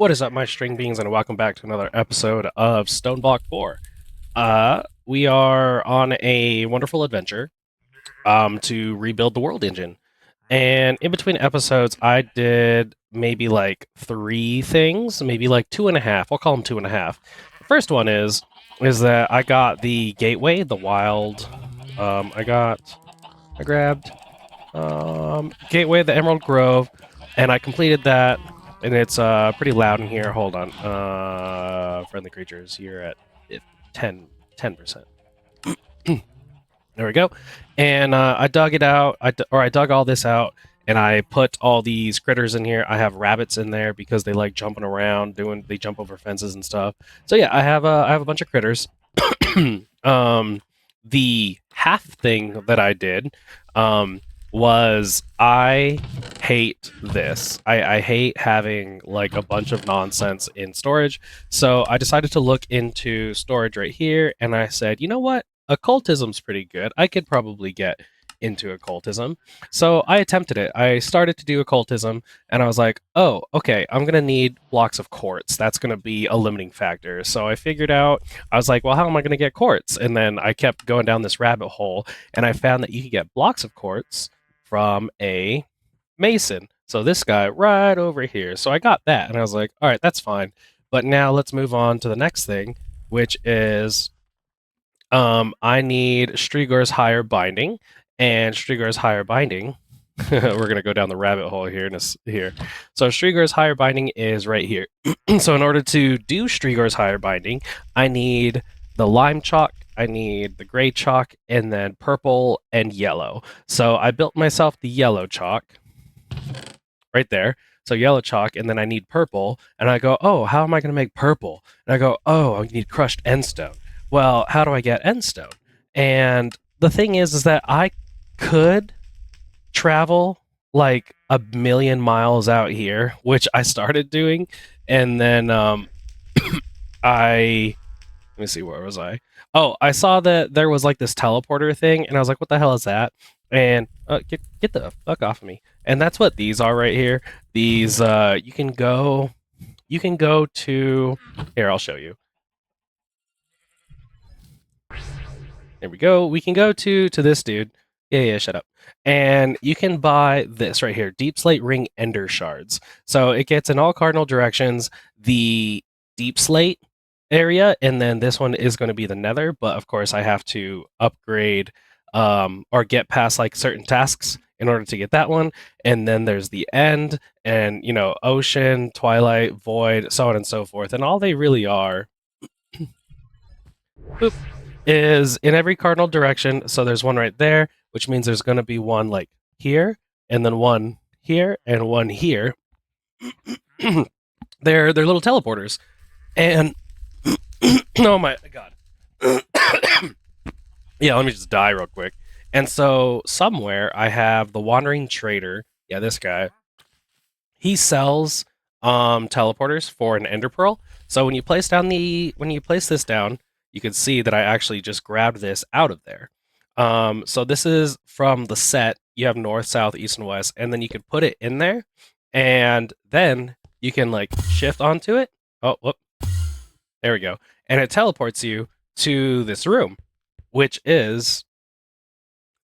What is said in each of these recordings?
What is up, my string beings, and welcome back to another episode of Stoneblock 4. We are on a wonderful adventure to rebuild the world engine. And in between episodes, I did maybe like three things, maybe like two and a half. I'll call them two and a half. The first one is that I got the gateway, the wild. I grabbed gateway, the Emerald Grove, and I completed that. And it's pretty loud in here. Hold on. Friendly creatures, you're at 10%. There we go. And I dug it out. I dug all this out, and I put all these critters in here. I have rabbits in there because they like jumping around, they jump over fences and stuff. So yeah, I have a bunch of critters. The half thing that I did was I hate this. I hate having like a bunch of nonsense in storage. So I decided to look into storage right here, and I said, you know what? Occultism's pretty good. I could probably get into occultism. So I attempted it. I started to do occultism, and I was like, oh, okay, I'm going to need blocks of quartz. That's going to be a limiting factor. So I figured out, I was like, well, how am I going to get quartz? And then I kept going down this rabbit hole, and I found that you could get blocks of quartz from a mason. So this guy right over here. So I got that, and I was like, all right, that's fine. But now let's move on to the next thing, which is I need Strigor's higher binding, and Strigor's higher binding. We're gonna go down the rabbit hole here. Here, so Strigor's higher binding is right here. So in order to do Strigor's higher binding, I need the lime chalk, I need the gray chalk, and then purple and yellow. So I built myself the yellow chalk right there. So yellow chalk, and then I need purple, and I go, oh, how am I going to make purple? And I go, oh, I need crushed endstone. Well, how do I get endstone? And the thing is that I could travel like a million miles out here, which I started doing, and then I let me see, where was I? Oh, I saw that there was like this teleporter thing, and I was like, what the hell is that? And get the fuck off of me. And that's what these are right here. These you can go to here, I'll show you. There we go. We can go to this dude. Yeah, shut up. And you can buy this right here, Deep Slate Ring Ender Shards. So it gets in all cardinal directions the Deep Slate area, and then this one is going to be the Nether. But of course, I have to upgrade or get past like certain tasks in order to get that one. And then there's the End, and Ocean, Twilight, Void, so on and so forth. And all they really are. Boop, is in every cardinal direction. So there's one right there, which means there's going to be one like here, and then one here, and one here. they're little teleporters, and oh my god, yeah. Let me just die real quick. And so somewhere I have the Wandering Trader. Yeah, this guy. He sells teleporters for an Ender Pearl. So when you place this down, you can see that I actually just grabbed this out of there. So this is from the set. You have north, south, east, and west, and then you can put it in there, and then you can like shift onto it. Oh, whoop. There we go. And it teleports you to this room, which is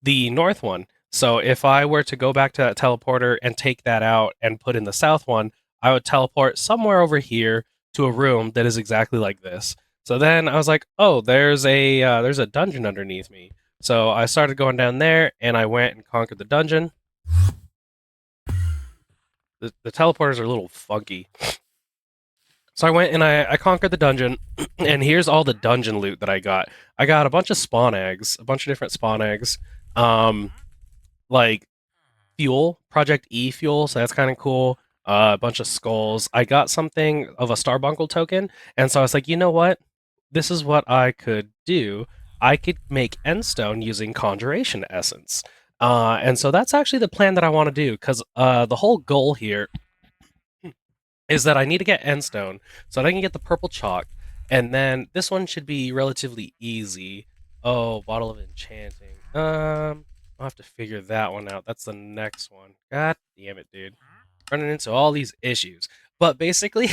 the north one. So if I were to go back to that teleporter and take that out and put in the south one, I would teleport somewhere over here to a room that is exactly like this. So then I was like, oh, there's a dungeon underneath me. So I started going down there, and I went and conquered the dungeon. The teleporters are a little funky. So I went and I conquered the dungeon, and here's all the dungeon loot that I got. I got a bunch of spawn eggs, a bunch of different spawn eggs. Like fuel, Project E fuel, so that's kind of cool. A bunch of skulls. I got something of a Starbuncle token, and so I was like, you know what? This is what I could do. I could make Endstone using Conjuration Essence. And so that's actually the plan that I want to do, because the whole goal here is that I need to get Endstone so that I can get the purple chalk, and then this one should be relatively easy. Oh, Bottle of Enchanting. I'll have to figure that one out. That's the next one. God damn it, dude. Running into all these issues. But basically,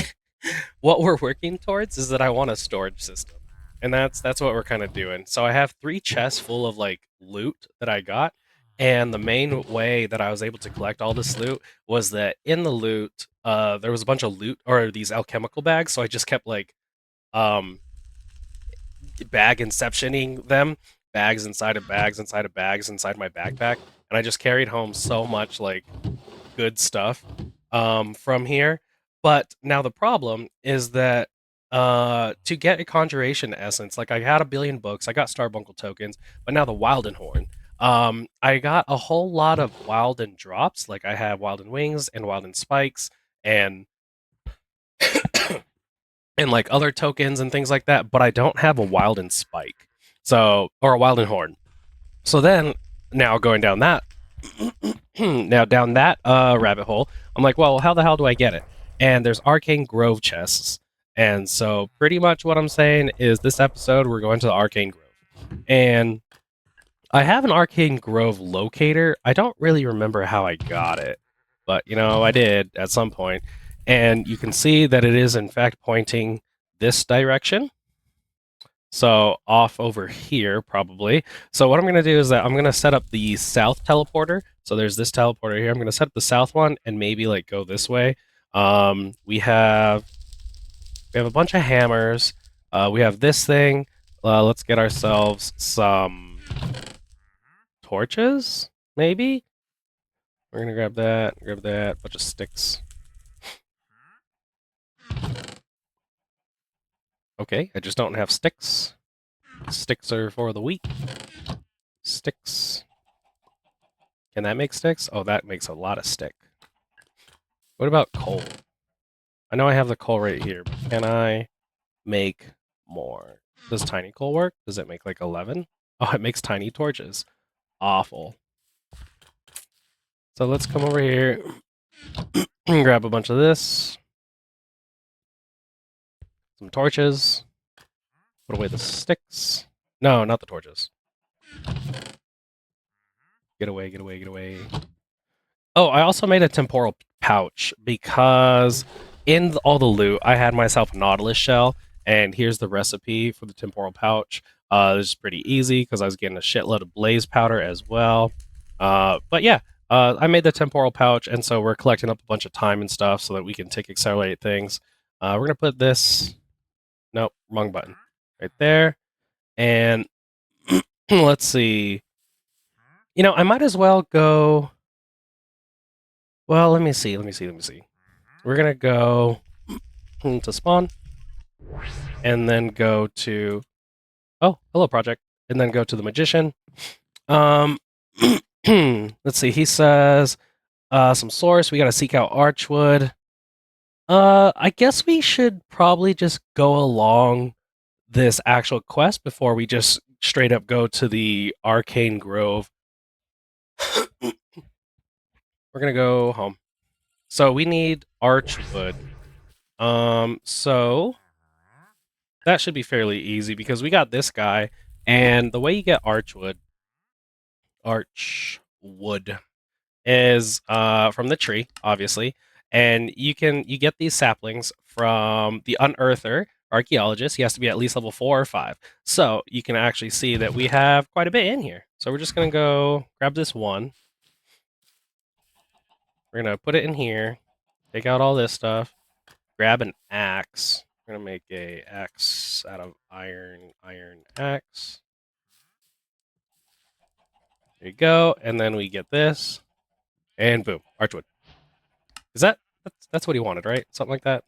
what we're working towards is that I want a storage system, and that's what we're kind of doing. So I have 3 chests full of like loot that I got, and the main way that I was able to collect all this loot was that in the loot, there was a bunch of loot or these alchemical bags. So I just kept like um bag inceptioning them, bags inside of bags inside of bags inside my backpack, and I just carried home so much like good stuff from here. But now the problem is that to get a conjuration essence, like I had a 1 billion books, I got Starbuncle tokens, but now the Wildenhorn. I got a whole lot of Wilden drops, like I have Wilden wings and Wilden spikes and and like other tokens and things like that, but I don't have a Wilden spike. So or a Wilden horn. So then now going down that now down that rabbit hole, I'm like, well, how the hell do I get it? And there's Arcane Grove chests. And so pretty much what I'm saying is this episode we're going to the Arcane Grove. And I have an Arcane Grove locator. I don't really remember how I got it, but I did at some point. And you can see that it is in fact pointing this direction. So off over here, probably. So what I'm going to do is that I'm going to set up the south teleporter. So there's this teleporter here. I'm going to set up the south one and maybe like go this way. We have a bunch of hammers. We have this thing. Let's get ourselves some torches, maybe. We're going to grab that, bunch of sticks. Okay, I just don't have sticks. Sticks are for the weak. Sticks. Can that make sticks? Oh, that makes a lot of stick. What about coal? I know I have the coal right here, but can I make more? Does tiny coal work? Does it make like 11? Oh, it makes tiny torches. Awful. So let's come over here, grab a bunch of this, some torches, put away the sticks. No, not the torches. Get away, get away, get away. Oh, I also made a temporal pouch because in all the loot, I had myself a Nautilus shell, and here's the recipe for the temporal pouch. This is pretty easy because I was getting a shitload of blaze powder as well. But yeah, I made the temporal pouch, and so we're collecting up a bunch of time and stuff so that we can tick accelerate things. We're gonna put this. Nope, wrong button. Right there, and let's see. I might as well go. Well, let me see. We're gonna go to spawn, and then go to hello project, and then go to the magician. Let's see. He says some source. We gotta seek out Archwood. I guess we should probably just go along this actual quest before we just straight up go to the Arcane Grove. We're gonna go home. So we need Archwood. So that should be fairly easy because we got this guy, and the way you get Archwood is from the tree, obviously, and you get these saplings from the unearther archaeologist. He has to be at least level 4 or 5. So you can actually see that we have quite a bit in here. So we're just gonna go grab this one. We're gonna put it in here, take out all this stuff, grab an axe. We're gonna make a axe out of iron axe. There you go, and then we get this, and boom, Archwood. Is that's what he wanted, right? Something like that.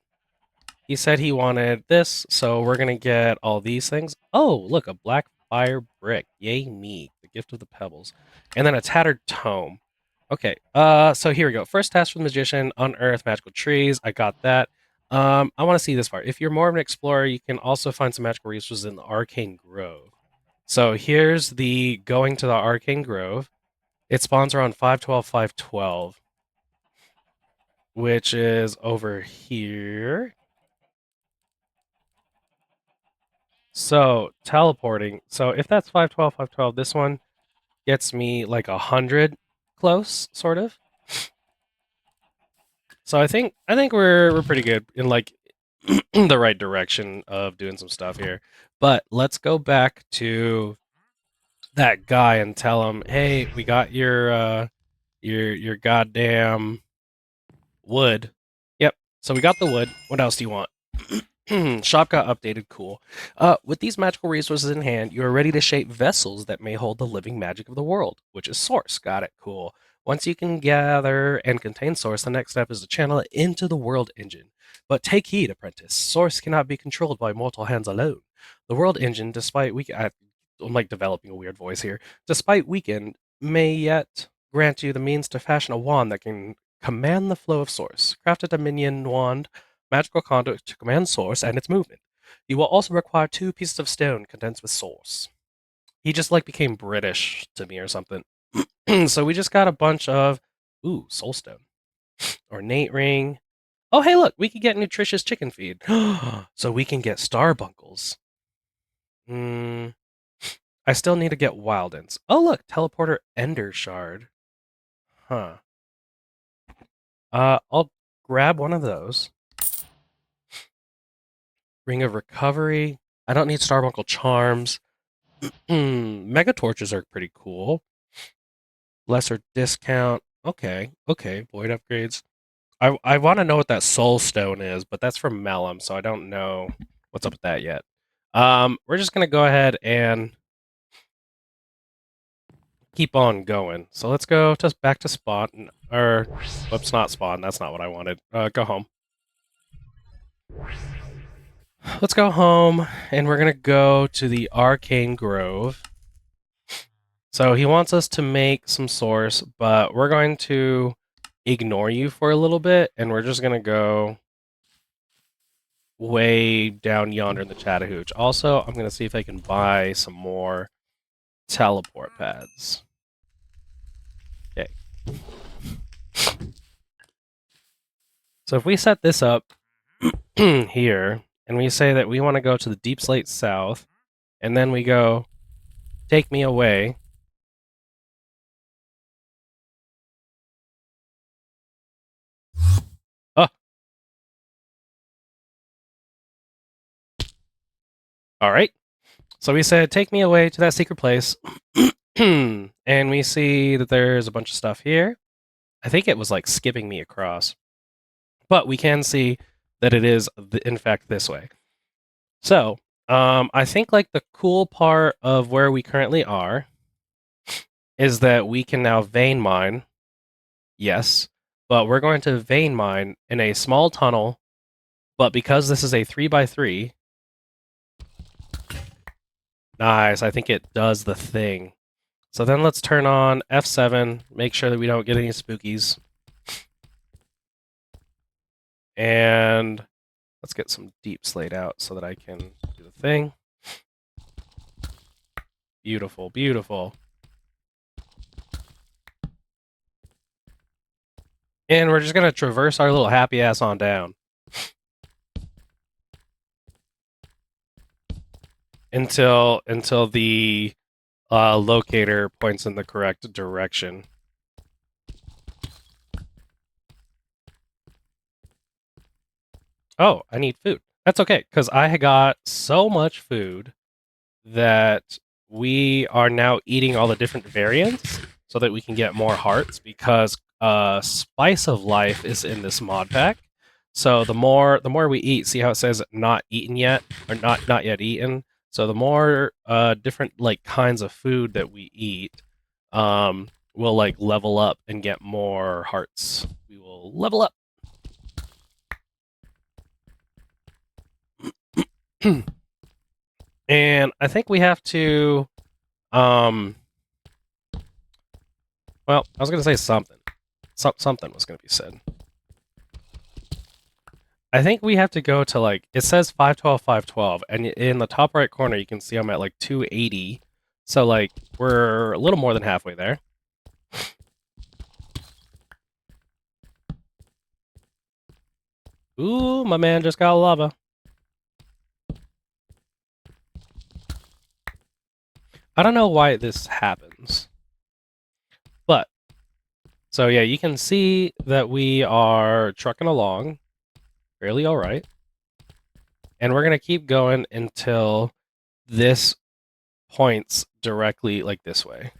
He said he wanted this, so we're gonna get all these things. Oh, look, a black fire brick. Yay me, the gift of the pebbles, and then a tattered tome. Okay, so here we go. First task for the magician: unearth magical trees. I got that. I want to see this part. If you're more of an explorer, you can also find some magical resources in the Arcane Grove. So here's the going to the Arcane Grove. It spawns around 512, 512, which is over here. So teleporting. So if that's 512, 512, this one gets me like 100 close, sort of. So I think we're pretty good in like the right direction of doing some stuff here. But let's go back to that guy and tell him, "Hey, we got your goddamn wood." Yep. So we got the wood. What else do you want? Shop got updated. Cool. With these magical resources in hand, you are ready to shape vessels that may hold the living magic of the world, which is Source. Got it. Cool. Once you can gather and contain Source, the next step is to channel it into the world engine. But take heed, apprentice. Source cannot be controlled by mortal hands alone. The world engine, despite I'm like developing a weird voice here. Despite weakened, may yet grant you the means to fashion a wand that can command the flow of Source. Craft a Dominion wand magical conduit to command Source and its movement. You will also require 2 pieces of stone condensed with Source. He just like became British to me or something. So we just got a bunch of soulstone. Ornate ring. Oh hey look, we can get nutritious chicken feed. So we can get starbunkles. I still need to get wildens. Oh look, teleporter ender shard. Huh. I'll grab one of those. Ring of recovery. I don't need starbuncle charms. Mega torches are pretty cool. Lesser discount. Okay, okay. Void upgrades. I want to know what that soul stone is, but that's from Malum, so I don't know what's up with that yet. We're just gonna go ahead and keep on going. So let's go just back to spawn, or whoops, not spawn. That's not what I wanted. Go home. Let's go home, and we're gonna go to the Arcane Grove. So he wants us to make some source, but we're going to ignore you for a little bit, and we're just gonna go way down yonder in the Chattahoochee. Also, I'm gonna see if I can buy some more teleport pads. Okay. So if we set this up here, and we say that we want to go to the Deep Slate South, and then we go, take me away. Oh, all right. So we said, take me away to that secret place. And we see that there's a bunch of stuff here. I think it was like skipping me across. But we can see that it is, in fact, this way. So, I think like the cool part of where we currently are is that we can now vein mine. Yes. But we're going to vein mine in a small tunnel. But because this is a 3x3, nice, I think it does the thing. So then let's turn on F7, make sure that we don't get any spookies. And let's get some deep slate out so that I can do the thing. Beautiful, beautiful. And we're just going to traverse our little happy ass on down. Until the locator points in the correct direction. Oh, I need food. That's okay, because I got so much food that we are now eating all the different variants so that we can get more hearts, because Spice of Life is in this mod pack. So the more we eat, see how it says not eaten yet, or not yet eaten. So the more different like kinds of food that we eat, we'll like level up and get more hearts. We will level up. And I think we have to well, I was going to say something. Something was going to be said. I think we have to go to like, it says 512, 512, and in the top right corner you can see I'm at like 280. So like we're a little more than halfway there. Ooh, my man just got lava. I don't know why this happens. But, so yeah, you can see that we are trucking along fairly alright. And we're going to keep going until this points directly like this way.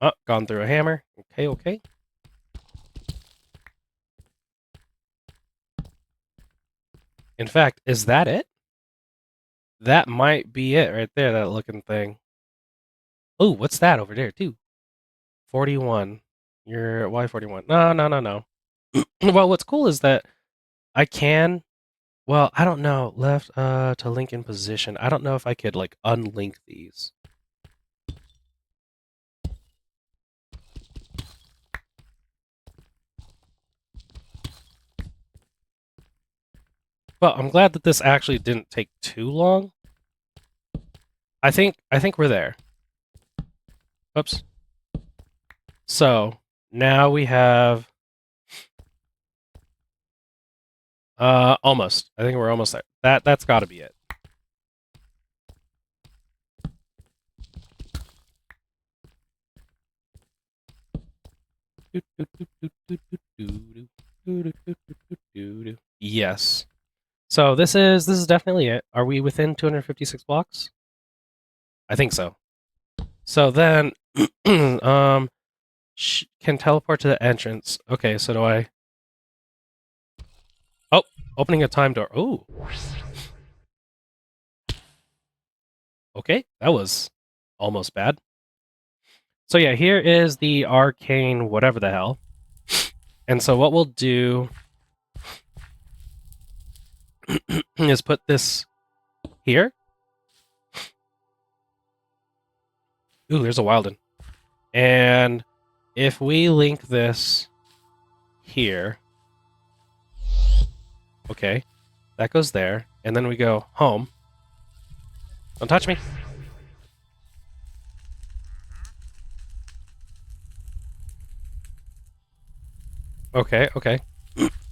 Oh, gone through a hammer. Okay, okay. In fact, is that it? That might be it right there, that looking thing. Oh, what's that over there, too? 41. You're why 41? No, no, no, no. Well, what's cool is that I can, well, I don't know, left to link in position. I don't know if I could like unlink these. Well, I'm glad that this actually didn't take too long. I think we're there. Oops. So now we have almost. I think we're almost there. That's got to be it. Yes. So this is definitely it. Are we within 256 blocks? I think so. So then, can teleport to the entrance. Okay, so do I? Oh, opening a time door. Oh. Okay, that was almost bad. So yeah, here is the arcane whatever the hell. And so what we'll do is put this here. Ooh, there's a Wilden. And if we link this here, okay, that goes there. And then we go home. Don't touch me. Okay, okay.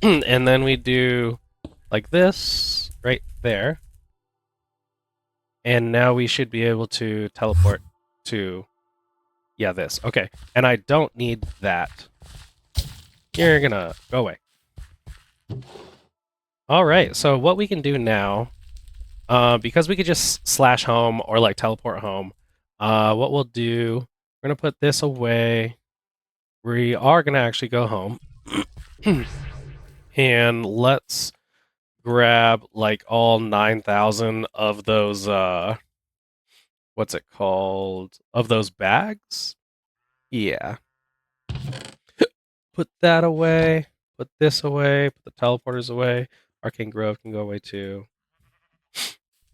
And then we do like this right there. And now we should be able to teleport to, yeah, this. Okay. And I don't need that. You're gonna go away. All right. So what we can do now, because we could just slash home or like teleport home, what we'll do, we're gonna put this away. We are gonna actually go home. And let's grab like all 9,000 of those what's it called? Of those bags? Yeah. Put that away. Put this away. Put the teleporters away. Arcane Grove can go away too.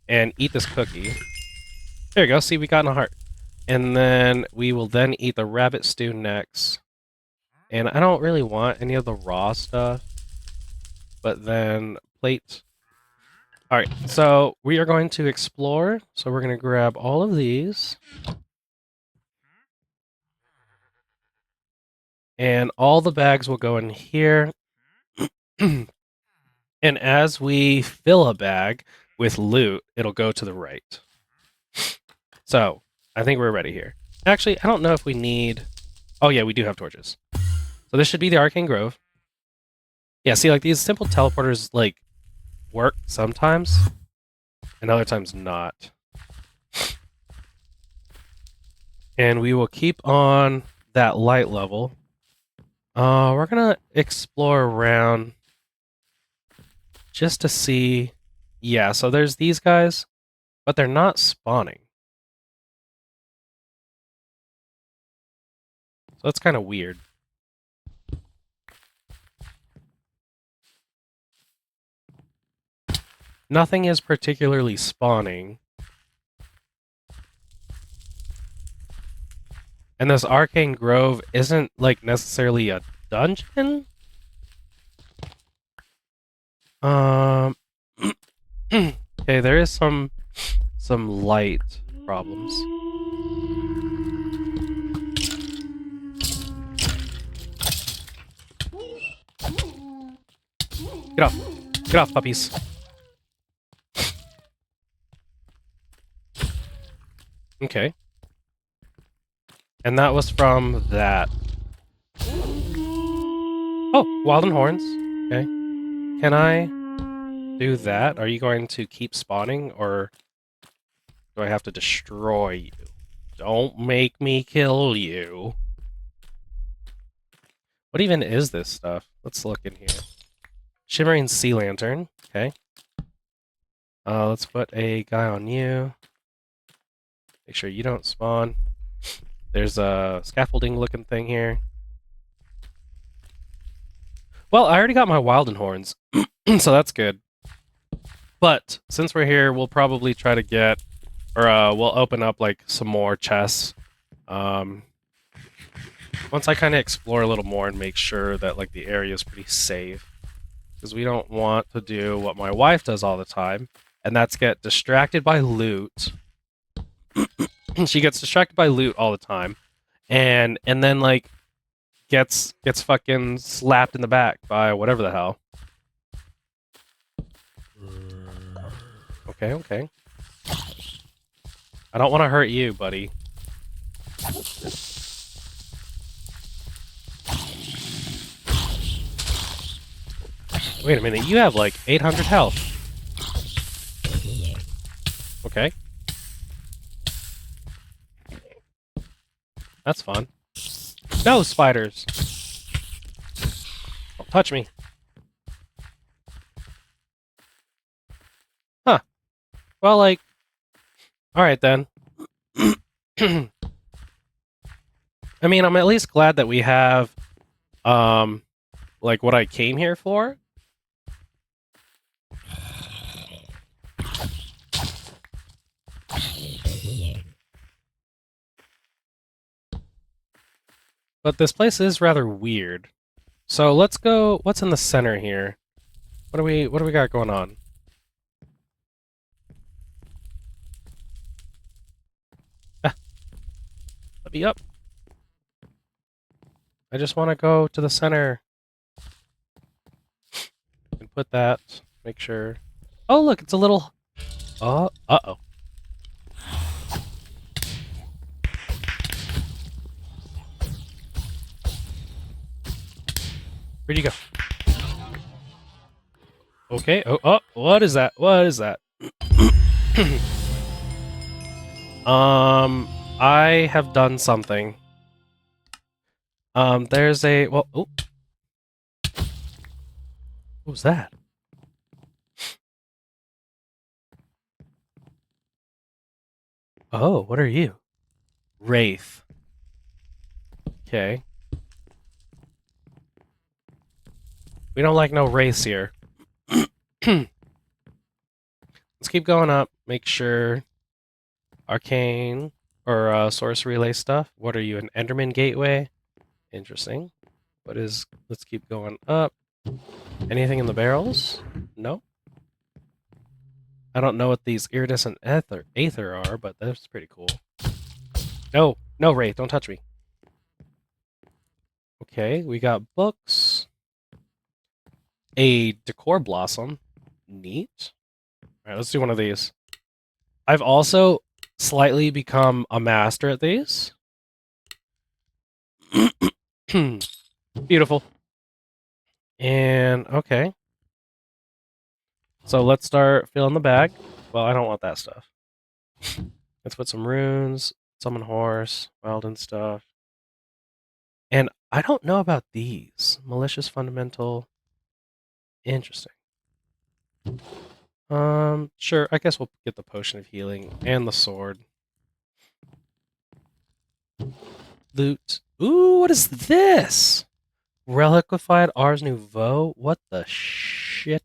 And eat this cookie. There you go. See, we got in a heart. And then we will then eat the rabbit stew next. And I don't really want any of the raw stuff. But then plate. Alright, so we are going to explore. So we're going to grab all of these. And all the bags will go in here. And as we fill a bag with loot, it'll go to the right. So, I think we're ready here. Actually, I don't know if we need... Oh yeah, we do have torches. So this should be the Arcane Grove. Yeah, see, like, these simple teleporters, like, work sometimes, and other times not. And we will keep on that light level. We're gonna explore around just to see... Yeah, so there's these guys, but they're not spawning. So that's kind of weird. Nothing is particularly spawning. And this Arcane Grove isn't, like, necessarily a dungeon? Okay, there is some light problems. Get off. Get off, puppies. Okay. And that was from that. Oh, Wild and Horns. Okay. Can I do that? Are you going to keep spawning, or do I have to destroy you? Don't make me kill you. What even is this stuff? Let's look in here. Shimmering Sea Lantern. Okay. Let's put a guy on you. Make sure you don't spawn. There's a scaffolding looking thing here. Well, I already got my Wilden Horns, so that's good. But since we're here, we'll probably try to get, or we'll open up like some more chests. Once I kind of explore a little more and make sure that like the area is pretty safe, because we don't want to do what my wife does all the time, and that's get distracted by loot. She gets distracted by loot all the time, and then like gets fucking slapped in the back by whatever the hell. Okay, okay. I don't want to hurt you, buddy. Wait a minute, you have like 800 health. Okay. That's fun. No, spiders! Don't touch me. Huh. Well, like... Alright then. I mean, I'm at least glad that we have, like, what I came here for. But this place is rather weird. So let's go... What's in the center here? What do we got going on? Ah. Let me up. I just want to go to the center. And put that. Make sure... Oh, look, it's a little... Oh, uh-oh. Where'd you go? Okay. Oh, what is that? What is that? I have done something. There's a... Well, oh. What was that? Oh, what are you? Wraith. Okay. We don't like no wraiths here. Let's keep going up. Make sure... Arcane or source relay stuff. What are you, an Enderman gateway? Interesting. What is... Let's keep going up. Anything in the barrels? No. I don't know what these iridescent aether are, but that's pretty cool. No, no, Wraith, don't touch me. Okay, we got books. A decor blossom. Neat. Alright, let's do one of these. I've also slightly become a master at these. Beautiful. And, okay. So let's start filling the bag. Well, I don't want that stuff. Let's put some runes, summon horse, wild and stuff. And I don't know about these. Malicious fundamental. Interesting. Sure, I guess we'll get the potion of healing and the sword. Loot. Ooh, what is this? Reliquified Ars Nouveau? What the shit?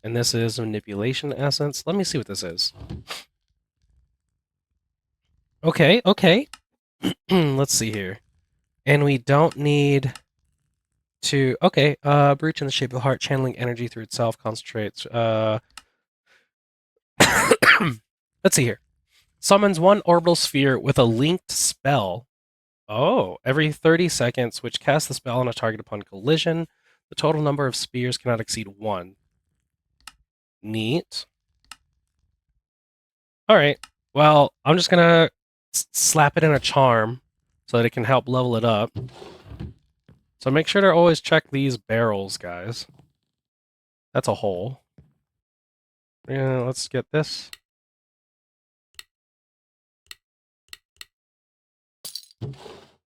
And this is manipulation essence. Let me see what this is. Okay, okay. Let's see here. And we don't need to... Okay, brooch in the shape of the heart, channeling energy through itself, concentrates. Let's see here. Summons one orbital sphere with a linked spell. Oh, every 30 seconds, which casts the spell on a target upon collision. The total number of spheres cannot exceed 1. Neat. Alright, well, I'm just gonna slap it in a charm so that it can help level it up. So make sure to always check these barrels, guys. That's a hole. Yeah, let's get this.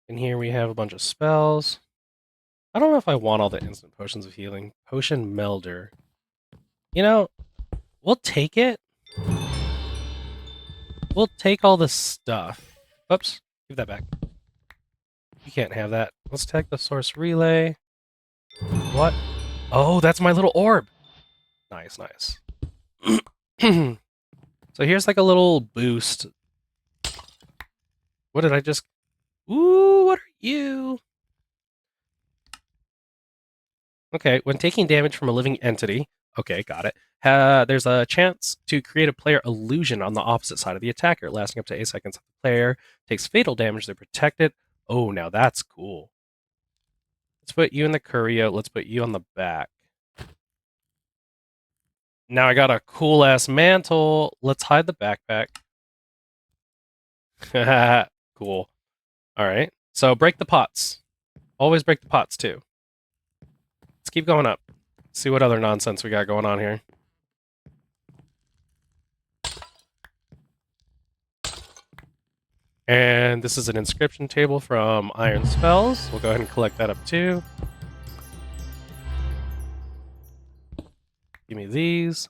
And here we have a bunch of spells. I don't know if I want all the instant potions of healing. Potion melder. You know, we'll take it. We'll take all the stuff. Oops, give that back. You can't have that. Let's take the source relay. What? Oh, that's my little orb. Nice, nice. So here's like a little boost. What did I just... Ooh, what are you? Okay, when taking damage from a living entity, okay, got it. There's a chance to create a player illusion on the opposite side of the attacker, lasting up to 8 seconds. If the player takes fatal damage, they're protected. Oh, now that's cool. Let's put you in the curio. Let's put you on the back. Now I got a cool ass mantle. Let's hide the backpack. Cool. All right. So break the pots. Always break the pots too. Let's keep going up. See what other nonsense we got going on here. And this is an inscription table from Iron Spells. We'll go ahead and collect that up too. Give me these.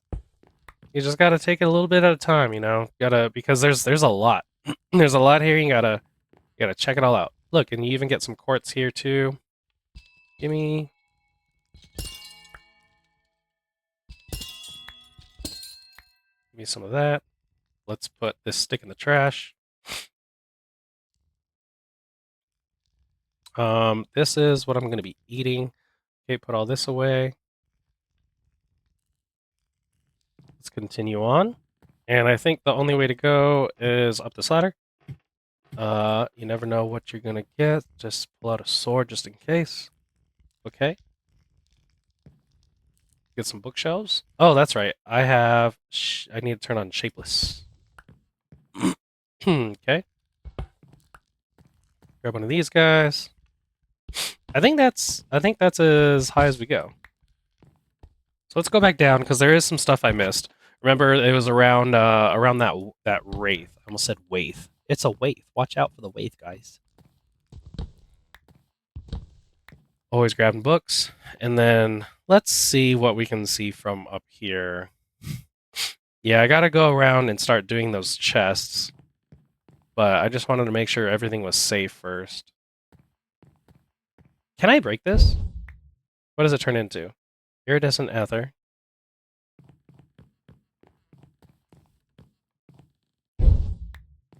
You just gotta take it a little bit at a time, you know. Because there's a lot. There's a lot here. You gotta check it all out. Look, and you even get some quartz here too. Give me some of that. Let's put this stick in the trash. This is what I'm going to be eating. Okay, put all this away. Let's continue on. And I think the only way to go is up this ladder. You never know what you're going to get. Just pull out a sword just in case. Okay. Get some bookshelves. Oh, that's right. I need to turn on Shapeless. Okay. Grab one of these guys. I think that's as high as we go. So let's go back down because there is some stuff I missed. Remember, it was around that wraith. I almost said waith. It's a waith. Watch out for the waith, guys. Always grabbing books, and then let's see what we can see from up here. Yeah, I gotta go around and start doing those chests, but I just wanted to make sure everything was safe first. Can I break this? What does it turn into? Iridescent ether.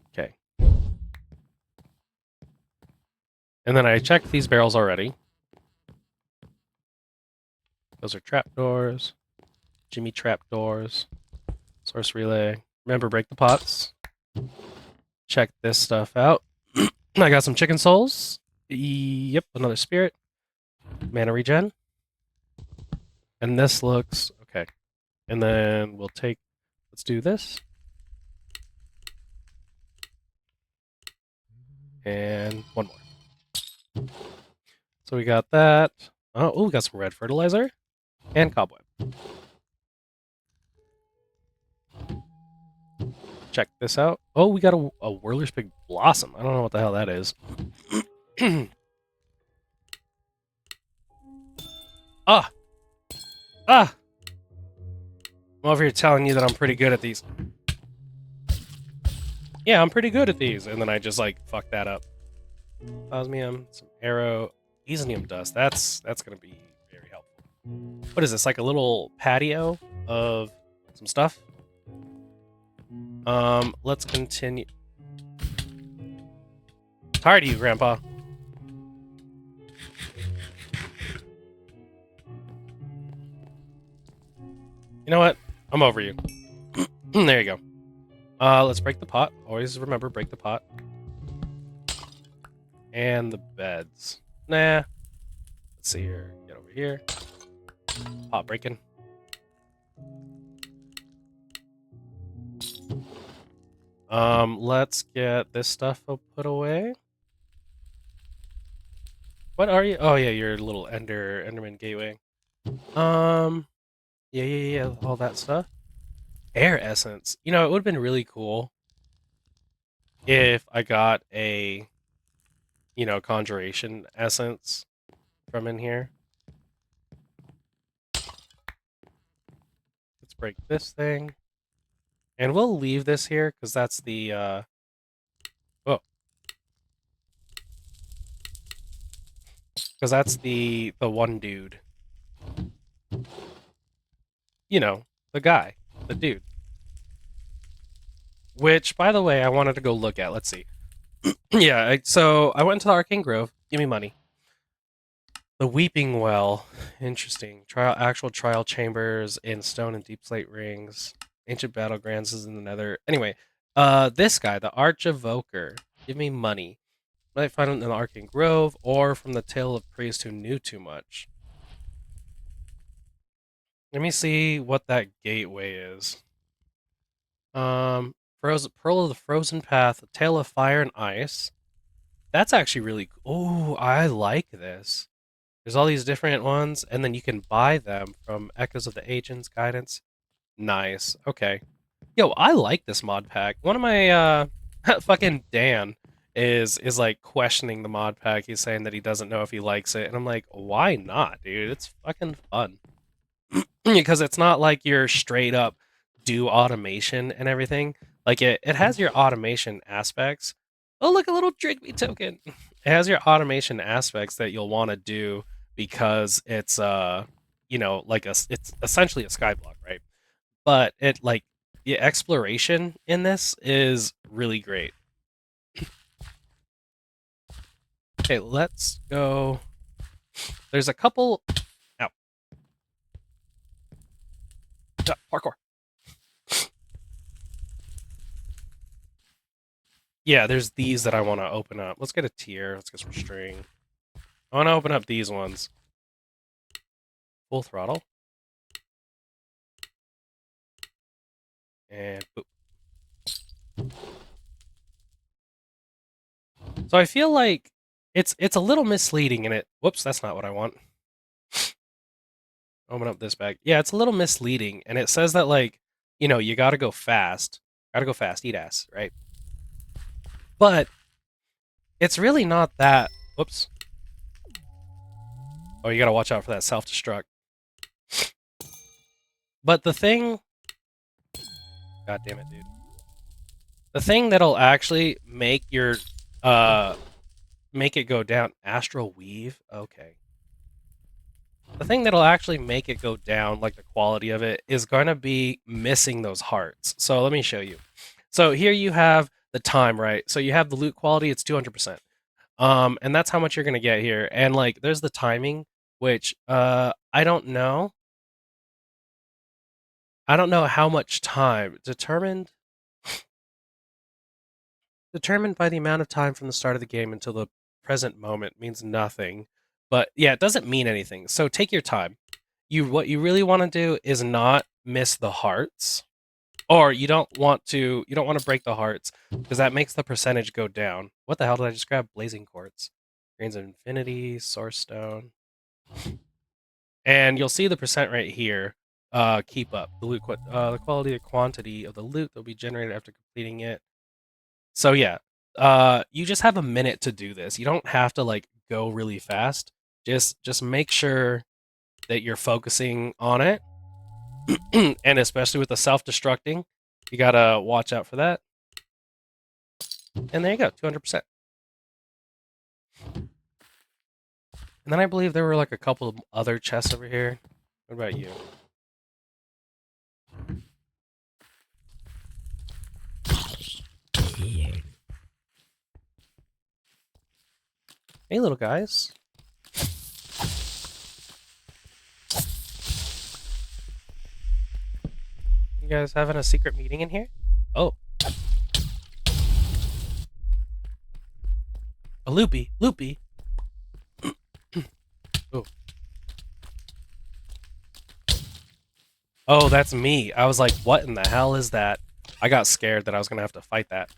Okay. And then I checked these barrels already. Those are trapdoors. Jimmy trapdoors. Source relay. Remember, break the pots. Check this stuff out. I got some chicken souls. Yep, another spirit. Mana regen. And this looks okay. And then let's do this. And one more. So we got that. Oh, we got some red fertilizer. And cobweb. Check this out. Oh, we got a Whirler's Big Blossom. I don't know what the hell that is. Ah! Ah! I'm over here telling you that I'm pretty good at these. Yeah, I'm pretty good at these. And then I just, like, fuck that up. Osmium, some arrow, Isonium dust. That's going to be very helpful. What is this, like a little patio of some stuff? Let's continue. Tired of you, Grandpa. You know what? I'm over you. There you go. Let's break the pot. Always remember, break the pot. And the beds. Nah. Let's see here. Get over here. Pot breaking. Let's get this stuff put away. What are you? Oh yeah, your little Enderman gateway. Yeah, all that stuff. Air essence. You know, it would have been really cool if I got a, conjuration essence from in here. Let's break this thing. And we'll leave this here because that's the oh, because that's the one dude. You know, the guy, the dude. Which, by the way, I wanted to go look at. Let's see. Yeah, so I went to the Arcane Grove. Give me money. The Weeping Well. Interesting. Actual trial chambers in stone and deep slate rings. Ancient battlegrounds is in the nether. Anyway, this guy, the Archivoker. Give me money. Might find it in the Arcane Grove or from the Tale of Priest Who Knew Too Much. Let me see what that gateway is. Pearl of the Frozen Path, A Tale of Fire and Ice. That's actually really cool. Oh, I like this. There's all these different ones, and then you can buy them from Echoes of the Agents Guidance. Nice. Okay. Yo, I like this mod pack. One of my fucking Dan is like questioning the mod pack. He's saying that he doesn't know if he likes it, and I'm like, why not, dude? It's fucking fun. Because it's not like you're straight up do automation and everything. Like it has your automation aspects. Oh, look, a little Drigby token. It has your automation aspects that you'll want to do because it's like it's essentially a skyblock, right? But it like the exploration in this is really great. Okay, let's go. There's a couple. Ow. Parkour. Yeah, there's these that I want to open up. Let's get a tier. Let's get some string. I want to open up these ones. Full throttle. And boop. So I feel like it's a little misleading in it. Whoops, that's not what I want. Open up this bag. Yeah, it's a little misleading, and it says that like, you gotta go fast. Gotta go fast, eat ass, right? But it's really not that. Whoops. Oh, you gotta watch out for that self-destruct. But the thing, God damn it, dude. The thing that'll actually make it go down. Astral weave. Okay. The thing that'll actually make it go down, like the quality of it, is going to be missing those hearts. So let me show you. So here you have the time, right? So you have the loot quality, it's 200%. And that's how much you're going to get here. And like, there's the timing, which I don't know. I don't know how much time determined by the amount of time from the start of the game until the present moment means nothing. But yeah, it doesn't mean anything. So take your time. What you really want to do is not miss the hearts, or you don't want to break the hearts because that makes the percentage go down. What the hell did I just grab? Blazing quartz, grains of infinity, source stone, and you'll see the percent right here. Keep up the quality and quantity of the loot that will be generated after completing it. So yeah, you just have a minute to do this. You don't have to like go really fast. Just make sure that you're focusing on it. And especially with the self-destructing, you gotta watch out for that. And there you go, 200%. And then I believe there were like a couple of other chests over here. What about you? Hey, little guys. You guys having a secret meeting in here? Oh, a loopy, loopy. Oh, oh, that's me. I was like, what in the hell is that? I got scared that I was gonna have to fight that.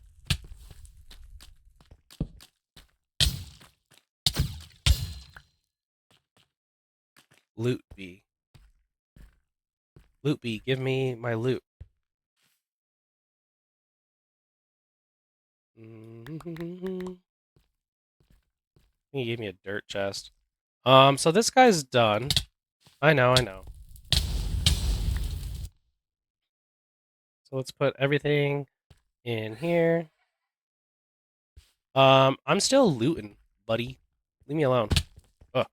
Loot bee. Loot bee, give me my loot. He gave me a dirt chest. So this guy's done. I know. So let's put everything in here. I'm still looting, buddy. Leave me alone. Ugh.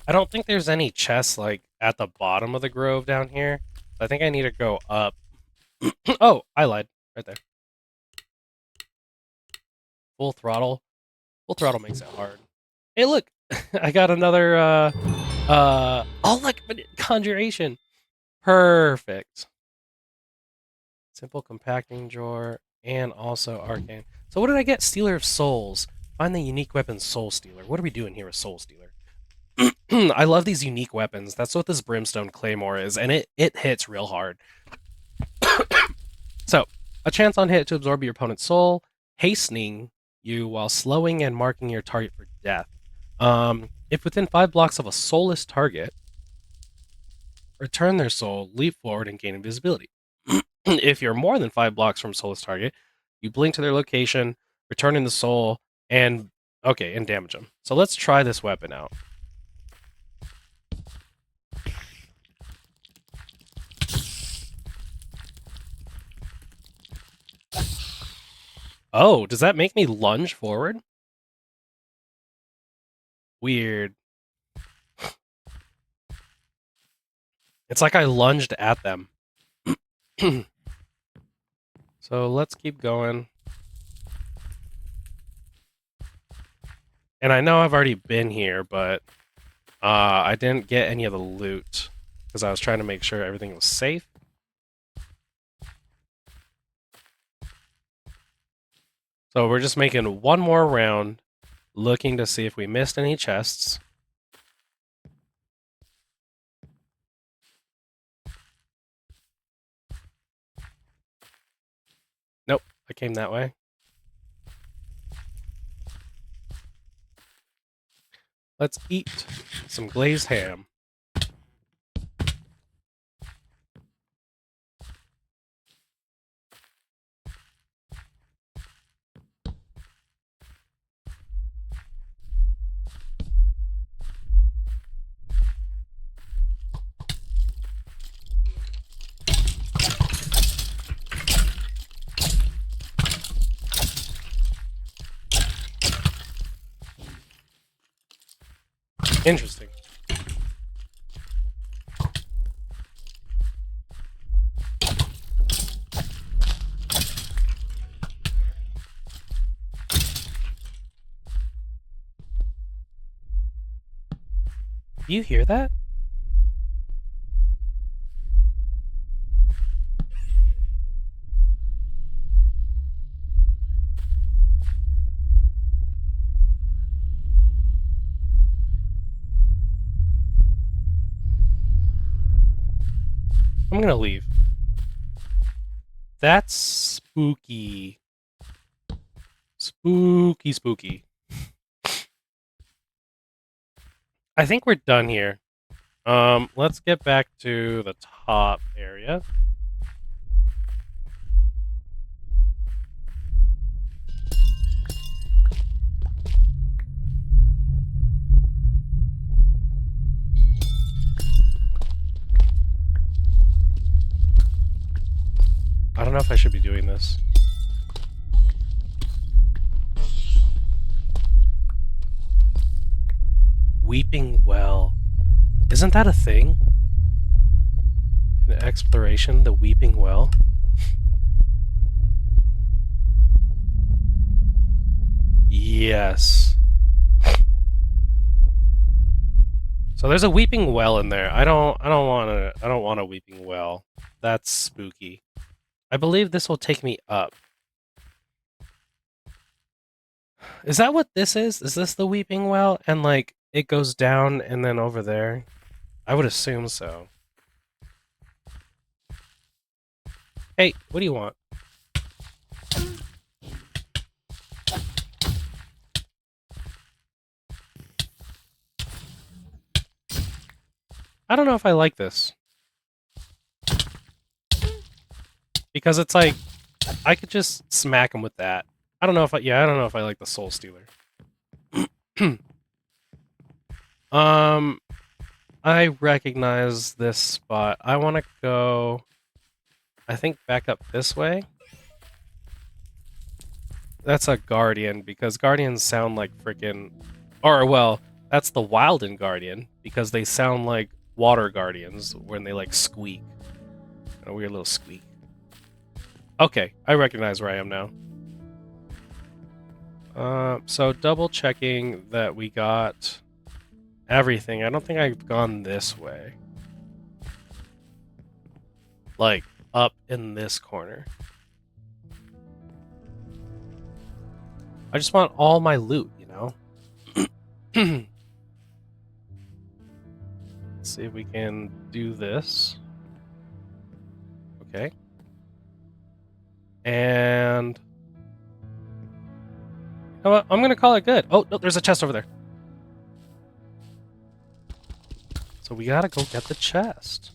I don't think there's any chests, like, at the bottom of the grove down here. I think I need to go up. Oh, I lied. Right there. Full throttle. Full throttle makes it hard. Hey, look! I got another, oh, look! Conjuration! Perfect. Simple compacting drawer, and also arcane. So what did I get? Stealer of Souls. Find the unique weapon Soul Stealer. What are we doing here with Soul Stealer? I love these unique weapons. That's what this Brimstone Claymore is, and it hits real hard. So, a chance on hit to absorb your opponent's soul, hastening you while slowing and marking your target for death. If within 5 blocks of a soulless target, return their soul, leap forward, and gain invisibility. If you're more than 5 blocks from soulless target, you blink to their location, returning the soul, and damage them. So let's try this weapon out. Oh, does that make me lunge forward? Weird. It's like I lunged at them. So let's keep going. And I know I've already been here, but I didn't get any of the loot because I was trying to make sure everything was safe. So we're just making one more round, looking to see if we missed any chests. Nope, I came that way. Let's eat some glazed ham. Interesting. Do you hear that? I'm gonna leave. That's spooky. Spooky. I think we're done here. Let's get back to the top area. I don't know if I should be doing this. Weeping Well. Isn't that a thing? In exploration, the Weeping Well? Yes. So there's a Weeping Well in there. I don't want a Weeping Well. That's spooky. I believe this will take me up. Is that what this is? Is this the Weeping Well? And like it goes down and then over there? I would assume so. Hey, what do you want? I don't know if I like this. Because it's like, I could just smack him with that. I don't know if I like the Soul Stealer. I recognize this spot. I want to go, I think, back up this way. That's a Guardian, because Guardians sound like freaking... Or, well, that's the Wilden Guardian, because they sound like water Guardians when they, like, squeak. A weird little squeak. Okay, I recognize where I am now. So double checking that we got everything. I don't think I've gone this way. Like, up in this corner. I just want all my loot, you know? Let's see if we can do this. Okay. And... you know what? I'm gonna call it good. Oh, no, there's a chest over there. So we gotta go get the chest.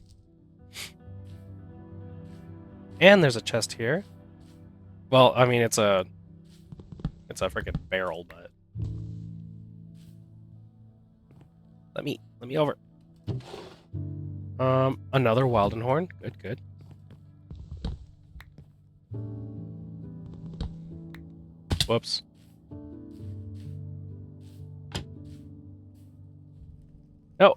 And there's a chest here. Well, I mean, it's a freaking barrel, but... Let me over. Another Wildenhorn. Good. Whoops. No.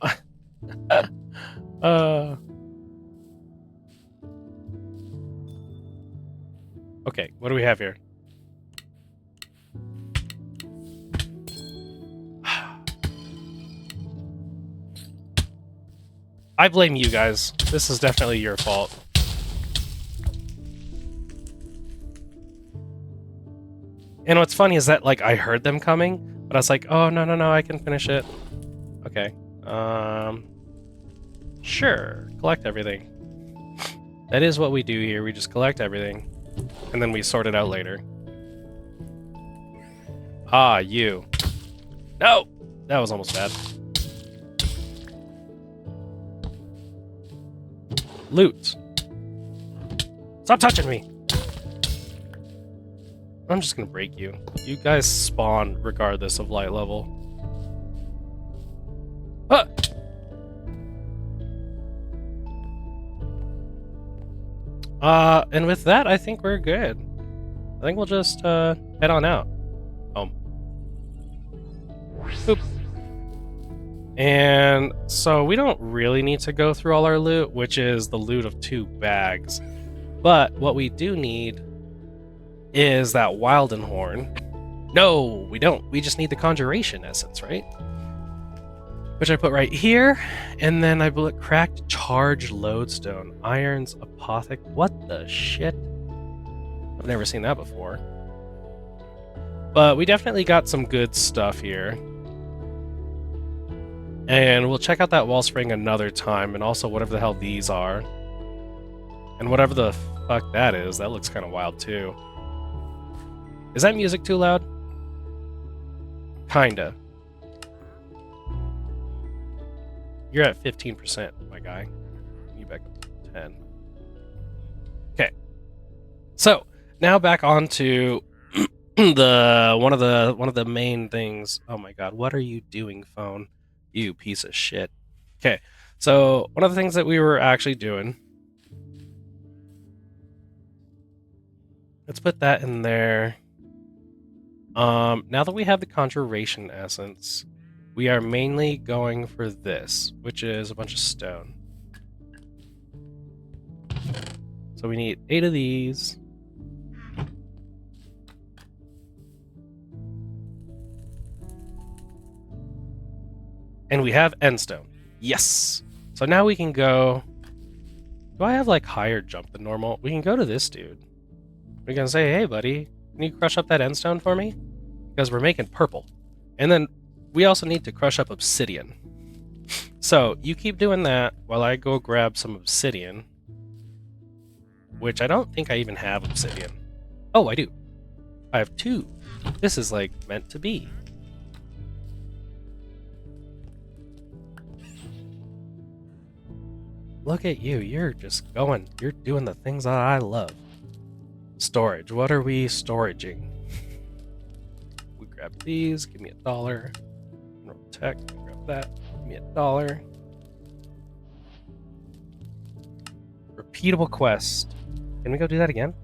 Okay, what do we have here? I blame you guys. This is definitely your fault. And what's funny is that, like, I heard them coming, but I was like, oh, no, I can finish it. Okay. Sure. Collect everything. That is what we do here. We just collect everything, and then we sort it out later. Ah, you. No! That was almost bad. Loot. Stop touching me! I'm just gonna break you. You guys spawn regardless of light level. Ah! And with that, I think we're good. I think we'll just, head on out. Home. Boop. And so we don't really need to go through all our loot, which is the loot of 2 bags. But what we do need is that Wildenhorn. No, we don't. We just need the Conjuration Essence, right? Which I put right here. And then I put Cracked Charge Lodestone. Irons Apothec. What the shit? I've never seen that before. But we definitely got some good stuff here. And we'll check out that Wellspring another time, and also whatever the hell these are. And whatever the fuck that is, that looks kind of wild too. Is that music too loud? Kinda. You're at 15%, my guy. You back up to 10. Okay. So, now back on to one of the main things. Oh my god, what are you doing, phone? You piece of shit. Okay, so one of the things that we were actually doing, let's put that in there. Now that we have the Conjuration Essence, we are mainly going for this, which is a bunch of stone. So we need 8 of these. And we have endstone. Yes! So now we can go... Do I have, like, higher jump than normal? We can go to this dude. We can say, hey, buddy, can you crush up that endstone for me? Because we're making purple. And then we also need to crush up obsidian. So, you keep doing that while I go grab some obsidian. Which I don't think I even have obsidian. Oh, I do. I have 2. This is, like, meant to be. Look at you. You're just going. You're doing the things that I love. Storage. What are we storaging? We grab these. Give me $1. Roll tech. Grab that. Give me $1. Repeatable quest. Can we go do that again?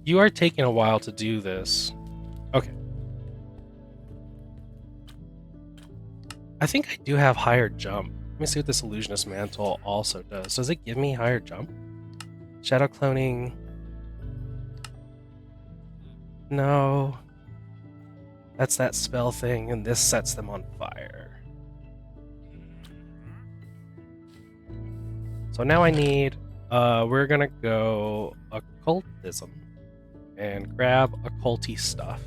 You are taking a while to do this. Okay. I think I do have higher jump. Let me see what this illusionist mantle also does. Does it give me higher jump? Shadow cloning. No. That's that spell thing, and this sets them on fire. So now I need, we're gonna go occultism and grab occulty stuff.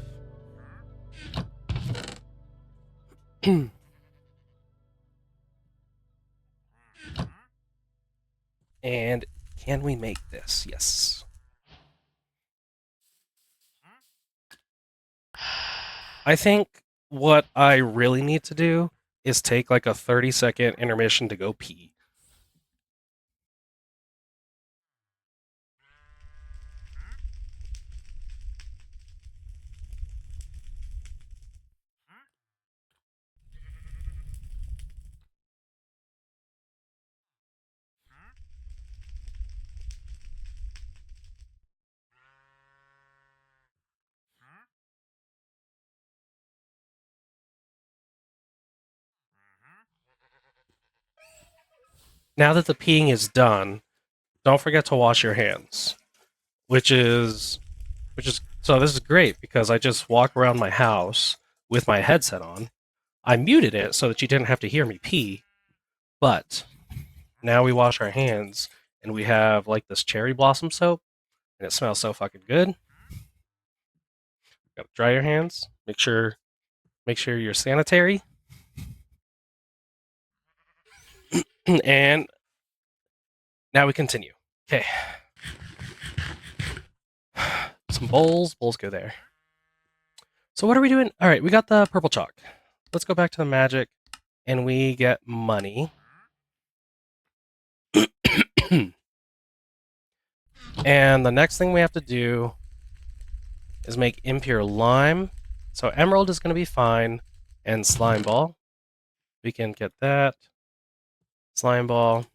And can we make this? Yes. I think what I really need to do is take like a 30-second intermission to go pee. Now that the peeing is done, don't forget to wash your hands, which is so this is great because I just walk around my house with my headset on. I muted it so that you didn't have to hear me pee, but now we wash our hands and we have like this cherry blossom soap and it smells so fucking good. Gotta dry your hands. Make sure you're sanitary. And now we continue. Okay. Some bowls. Bowls go there. So what are we doing? All right, we got the purple chalk. Let's go back to the magic and we get money. And the next thing we have to do is make impure lime. So emerald is going to be fine. And slime ball. We can get that. Slime ball.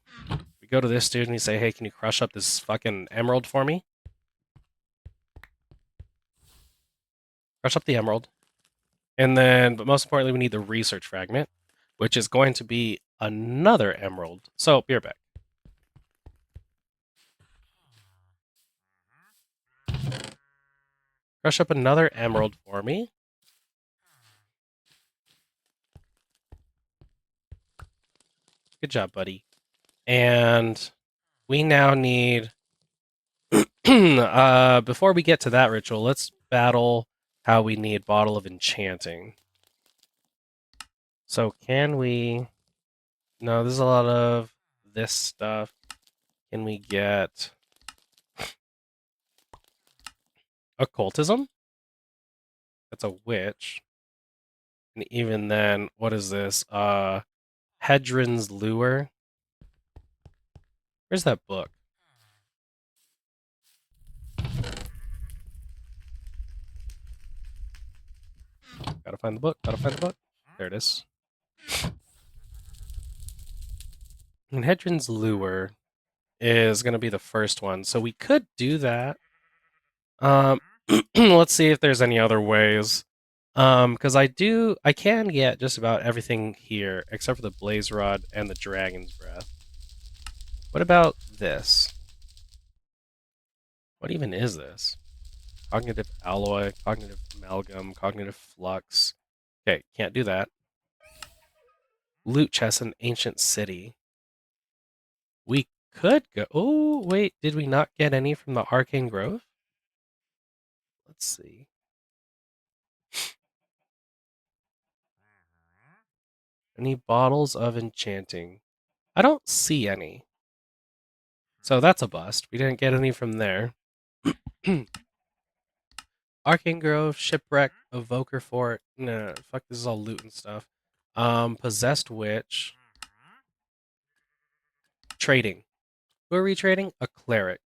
We go to this dude and we say, hey, can you crush up this fucking emerald for me? Crush up the emerald. And then, but most importantly, we need the research fragment, which is going to be another emerald. So, be right back. Crush up another emerald for me. Good job, buddy. And we now need before we get to that ritual, let's battle how we need Bottle of Enchanting. So can we... No, there's a lot of this stuff. Can we get... Occultism? That's a witch. And even then, what is this? Hedron's Lure? Where's that book? Gotta find the book. Gotta find the book. There it is. And Hedron's Lure is going to be the first one. So we could do that. Let's see if there's any other ways. Because I can get just about everything here except for the Blaze Rod and the Dragon's Breath. What about this? What even is this? Cognitive Alloy, Cognitive Amalgam, Cognitive Flux. Okay, can't do that. Loot Chest in Ancient City. We could go... Oh, wait, did we not get any from the Arcane Grove? Let's see. Any bottles of enchanting? I don't see any. So that's a bust. We didn't get any from there. Arcane Grove, Shipwreck, Evoker Fort. Nah, fuck, this is all loot and stuff. Possessed Witch. trading. Who are we trading? A cleric.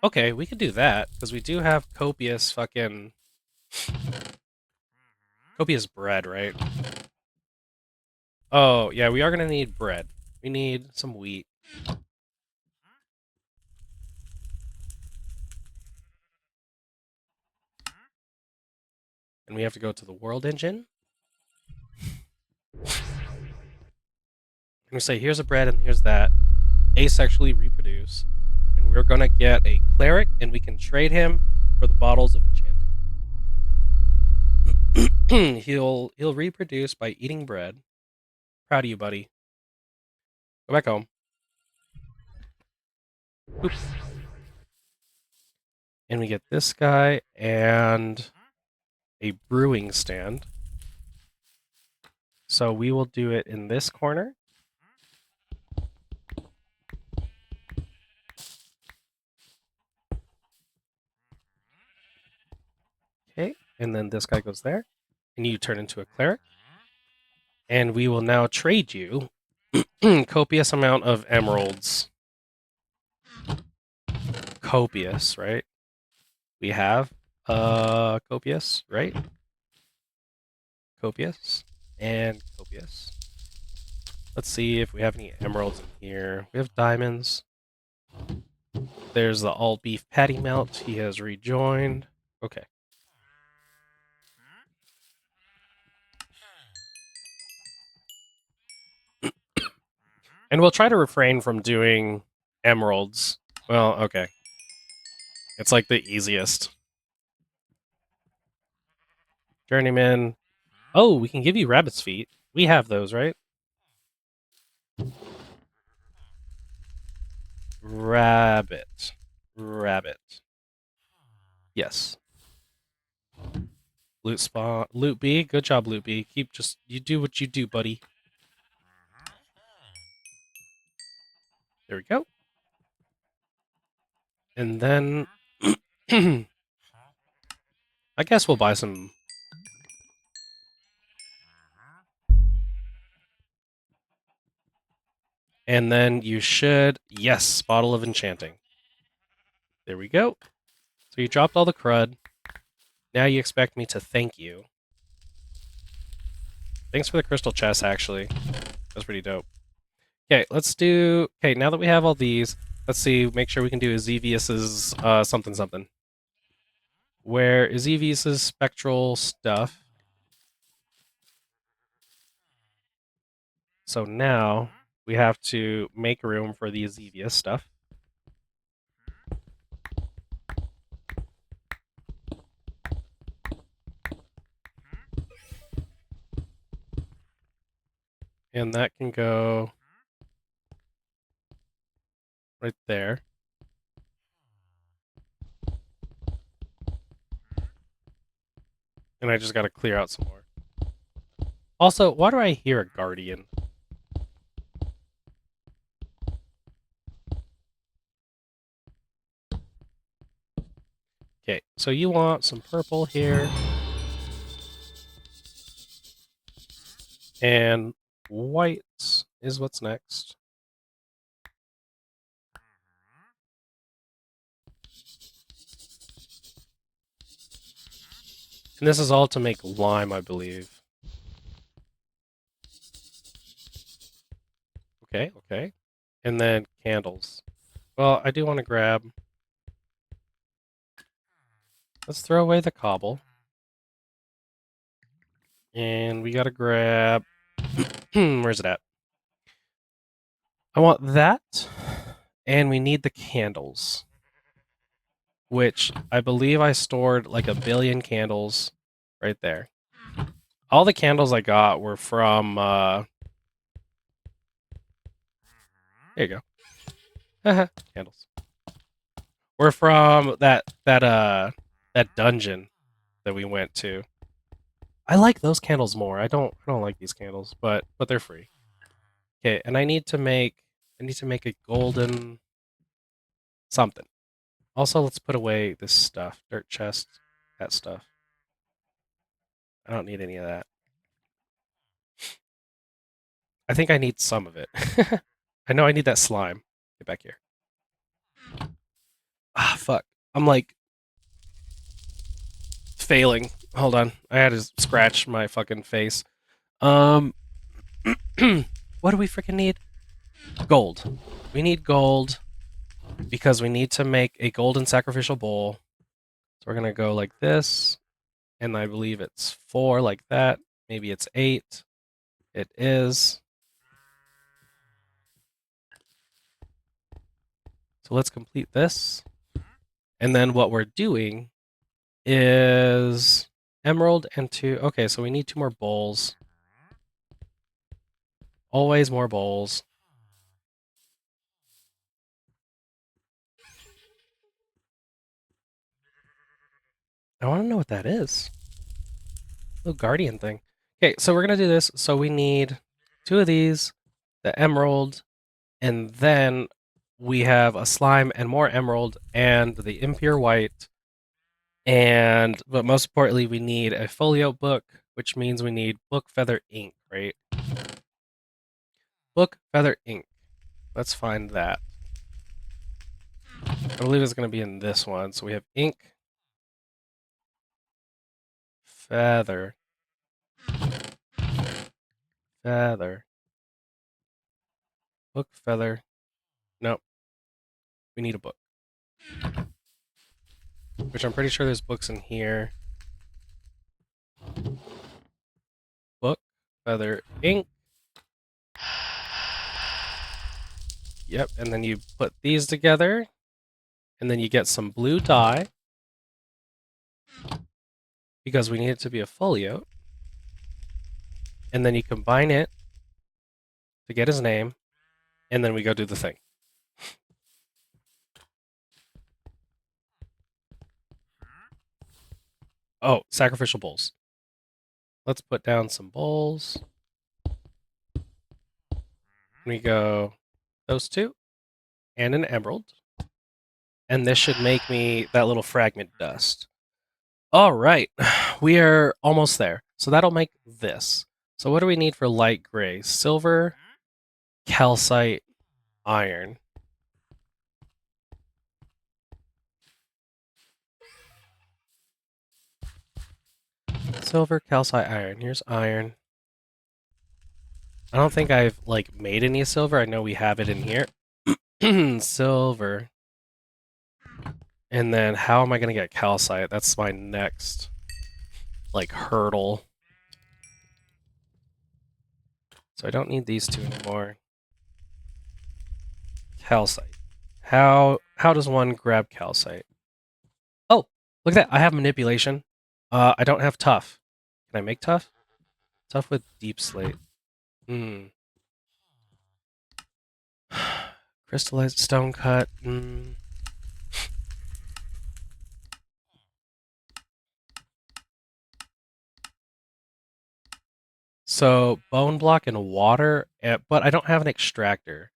Okay, we could do that because we do have copious bread, right? Oh, yeah, we are going to need bread. We need some wheat. And we have to go to the world engine. And we say, here's a bread and here's that. Asexually reproduce. And we're going to get a cleric and we can trade him for the bottles of enchanting. he'll reproduce by eating bread. Proud of you, buddy. Go back home. Oops. And we get this guy and a brewing stand. So we will do it in this corner. Okay, and then this guy goes there. And you turn into a cleric. And we will now trade you copious amount of emeralds. Copious, right? We have copious, right? Copious and copious. Let's see if we have any emeralds in here. We have diamonds. There's the all beef patty melt. He has rejoined. Okay. And we'll try to refrain from doing emeralds. Well, okay. It's like the easiest. Journeyman. Oh, we can give you rabbit's feet. We have those, right? Rabbit. Rabbit. Yes. Loot spawn. Loot B. Good job, Loot B. You do what you do, buddy. There we go. And then I guess we'll buy some. And then you should, yes, bottle of enchanting. There we go. So you dropped all the crud. Now you expect me to thank you. Thanks for the crystal chest, actually. That's pretty dope. Okay, let's do. Okay, now that we have all these, let's see. Make sure we can do Ezevius's something something. Where Ezevius's spectral stuff. So now we have to make room for the Ezevius stuff. And that can go right there. And I just got to clear out some more. Also, why do I hear a guardian? Okay, so you want some purple here. And white is what's next. And this is all to make lime, I believe. Okay, okay. And then candles. Well, I do want to grab... Let's throw away the cobble. And we gotta grab... Where's it at? I want that. And we need the candles. Which I believe I stored like 1 billion candles right there. All the candles I got were from... There you go. Candles. We're from that dungeon that we went to. I like those candles more. I don't like these candles, but they're free. Okay, and I need to make a golden something. Also, let's put away this stuff. Dirt chest, that stuff. I don't need any of that. I think I need some of it. I know I need that slime. Get back here. Ah, fuck. I'm like failing. Hold on. I had to scratch my fucking face. Um, what do we freaking need? Gold. We need gold because we need to make a golden sacrificial bowl. So we're gonna go like this, and I believe it's 4 like that. Maybe it's 8. It is. So let's complete this. And then what we're doing is emerald and 2. Okay, so we need 2 more bowls. Always more bowls. I want to know what that is. Little guardian thing. Okay, so we're gonna do this. So we need 2 of these, the emerald, and then we have a slime and more emerald and the impure white. And but most importantly, we need a folio book, which means we need book feather ink, right? Book feather ink. Let's find that. I believe it's going to be in this one. So we have ink, feather, feather, book feather. Nope, we need a book. Which I'm pretty sure there's books in here. Book, feather, ink. Yep, and then you put these together, and then you get some blue dye because we need it to be a folio. And then you combine it to get his name, and then we go do the thing. Oh, sacrificial bowls. Let's put down some bowls. We go those 2 and an emerald. And this should make me that little fragment dust. All right, we are almost there. So that'll make this. So what do we need for light gray? Silver, calcite, iron. Silver, calcite, iron. Here's iron. I don't think I've like made any silver. I know we have it in here. Silver. And then how am I going to get calcite? That's my next like hurdle. So I don't need these 2 anymore. Calcite. How does one grab calcite? Oh, look at that. I have manipulation. I don't have tough. Can I make tough? Tough with deep slate. Hmm. Crystallized stone cut. Hmm. So bone block and water, but I don't have an extractor.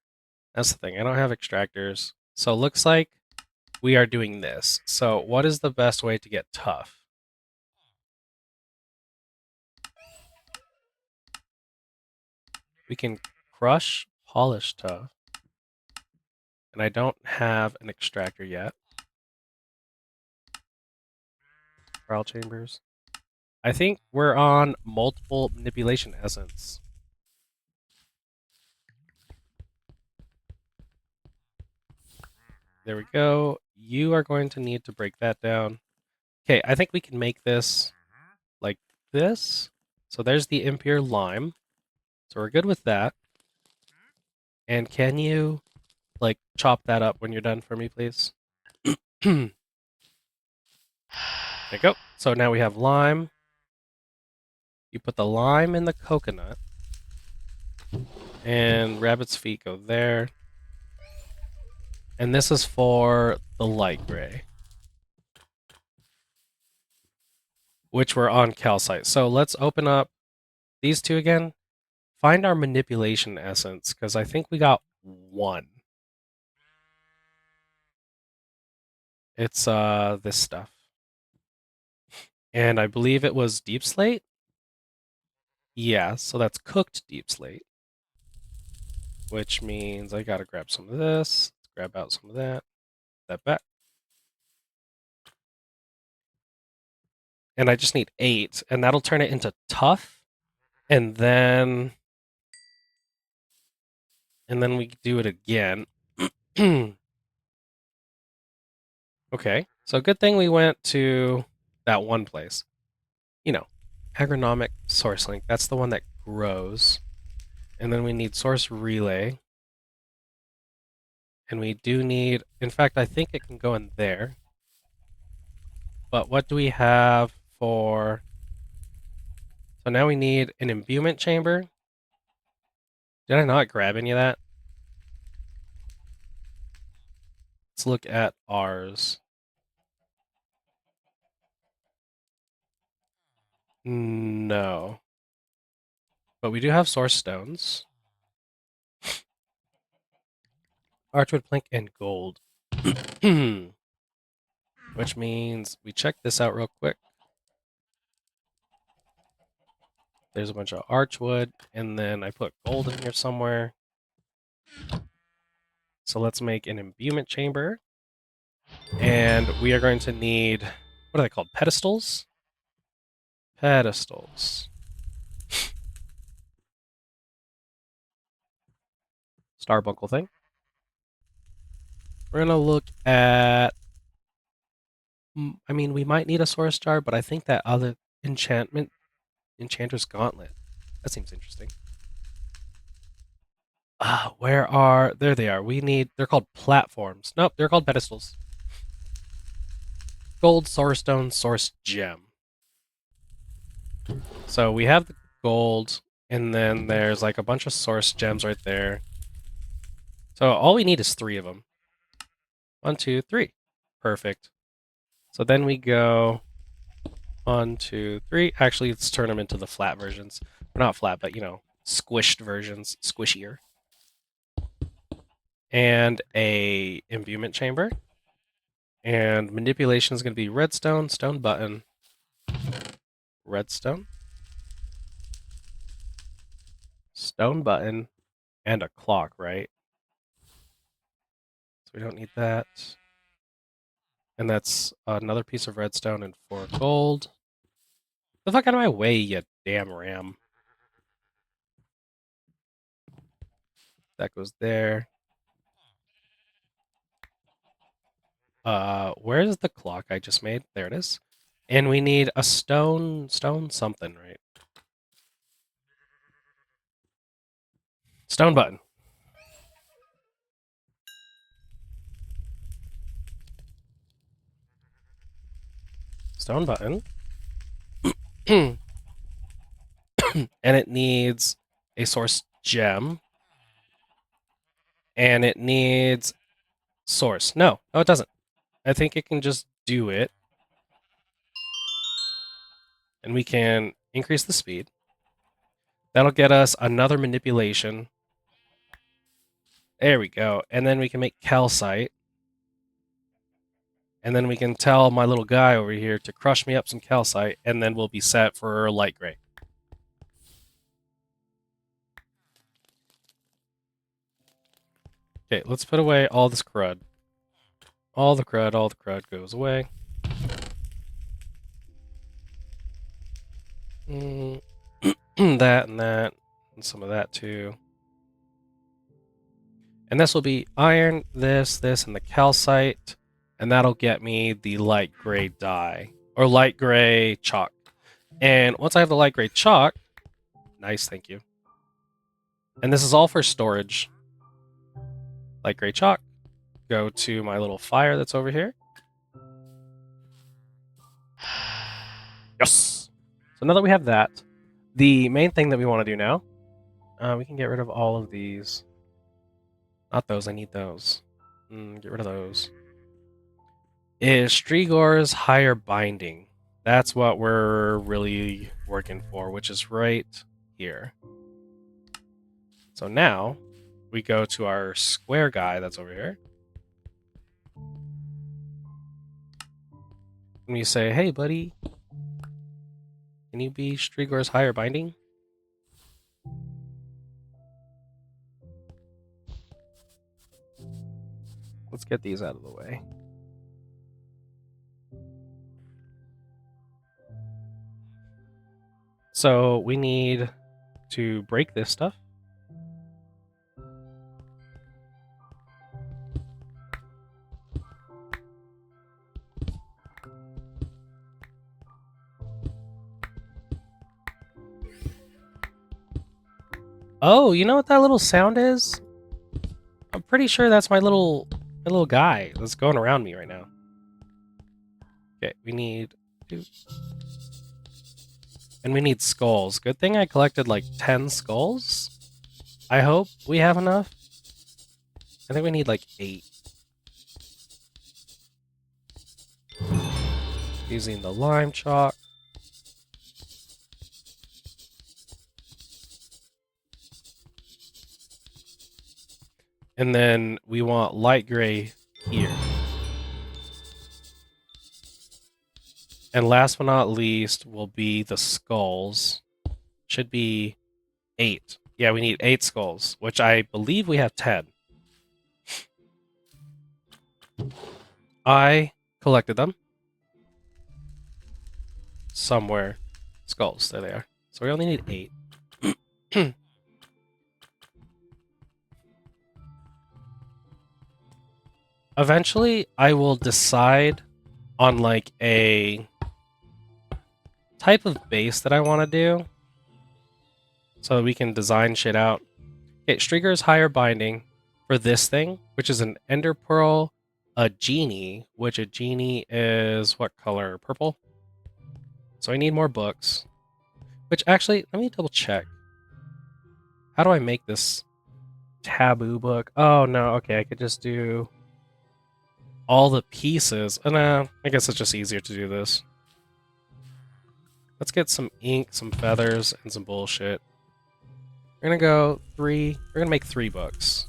That's the thing. I don't have extractors. So it looks like we are doing this. So what is the best way to get tough? We can crush polish tough. And I don't have an extractor yet. Trial chambers. I think we're on multiple manipulation essence. There we go. You are going to need to break that down. Okay, I think we can make this like this. So there's the impure lime. So we're good with that. And can you like chop that up when you're done for me, please? There you go. So now we have lime. You put the lime in the coconut. And rabbit's feet go there. And this is for the light gray, which we're on calcite. So let's open up these 2 again. Find our manipulation essence, because I think we got 1. It's this stuff. And I believe it was deep slate. Yeah, so that's cooked deep slate, which means I gotta grab some of this, grab out some of that back. And I just need 8, and that'll turn it into tough, and then we do it again. Okay, so good thing we went to that one place. You know, agronomic source link. That's the one that grows. And then we need source relay. And we do need, in fact, I think it can go in there. But what do we have for, so now we need an imbuement chamber. Did I not grab any of that? Let's look at ours. No. But we do have source stones. Archwood plank and gold. Which means we check this out real quick. There's a bunch of archwood, and then I put gold in here somewhere. So let's make an imbuement chamber. And we are going to need, what are they called? Pedestals? Pedestals. Starbuckle thing. We're going to look at, I mean, we might need a source jar, but I think that other Enchanter's Gauntlet. That seems interesting. Where are, there they are. We need, they're called platforms. Nope, they're called pedestals. Gold, source stone, source gem. So we have the gold, and then there's like a bunch of source gems right there. So all we need is 3 of them. 1, 2, 3. Perfect. So then we go 1, 2, 3. Actually, let's turn them into the flat versions. Or not flat, but squished versions, squishier. And a imbuement chamber. And manipulation is going to be redstone, stone button, redstone, stone button, and a clock, right? So we don't need that. And that's another piece of redstone and 4 gold. Get the fuck out of my way, you damn ram. That goes there. Where's the clock I just made? There it is. And we need a stone something, right? Stone button. Stone button. And it needs a source gem. And it needs source. No, it doesn't. I think it can just do it. And we can increase the speed. That'll get us another manipulation. There we go. And then we can make calcite. And then we can tell my little guy over here to crush me up some calcite, and then we'll be set for light gray. Okay, let's put away all this crud. All the crud goes away. That and that, and some of that too. And this will be iron, this, and the calcite, and that'll get me the light gray dye, or light gray chalk. And once I have the light gray chalk, nice, thank you. And this is all for storage. Light gray chalk. Go to my little fire that's over here. Yes! So now that we have that, the main thing that we want to do now, we can get rid of all of these. Not those, I need those. Get rid of those. Is Strigor's higher binding. That's what we're really working for, which is right here. So now, we go to our square guy that's over here. And we say, hey buddy, can you be Strigor's higher binding? Let's get these out of the way. So we need to break this stuff. Oh, you know what that little sound is? I'm pretty sure that's my little guy that's going around me right now. Okay, we need two. And we need skulls. Good thing I collected like 10 skulls. I hope we have enough. I think we need like 8. Using the lime chalk. And then we want light gray here. And last but not least will be the skulls. Should be 8. Yeah, we need 8 skulls, which I believe we have 10. I collected them. Somewhere. Skulls, there they are. So we only need 8. Eventually, I will decide on like a type of base that I want to do so we can design shit out. Okay, Streaker's higher binding for this thing, which is an ender pearl, a genie, which a genie is what color? Purple. So I need more books. Which actually, let me double check. How do I make this taboo book? Oh no, okay, I could just do all the pieces. And I guess it's just easier to do this. Let's get some ink, some feathers, and some bullshit. We're gonna go 3. We're gonna make 3 books.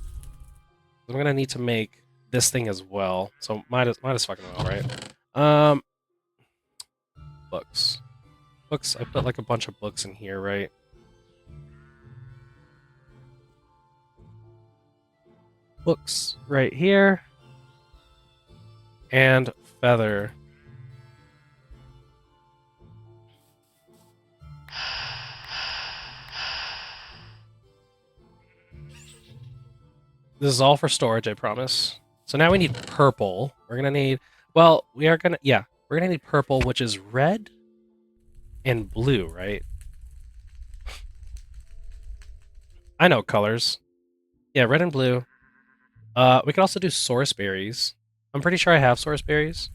I'm gonna need to make this thing as well. So might as fucking well, right? Books. Books. I put like a bunch of books in here, right? Books right here. And feather. This is all for storage, I promise. So now we need purple. We're gonna need, well, we're gonna need purple, which is red and blue, right? I know colors. Yeah, red and blue. We can also do source berries. I'm pretty sure I have source berries.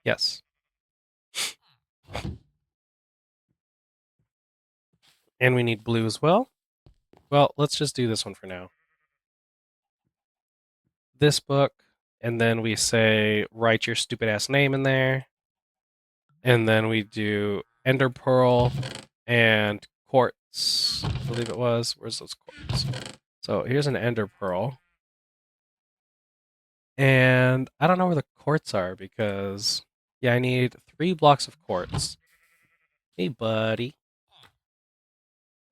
Yes. And we need blue as well. Well, let's just do this one for now. This book, and then we say, write your stupid ass name in there. And then we do ender pearl and quartz, I believe it was. Where's those quartz? So here's an ender pearl. And I don't know where the quartz are because, yeah, I need 3 blocks of quartz. Hey, buddy.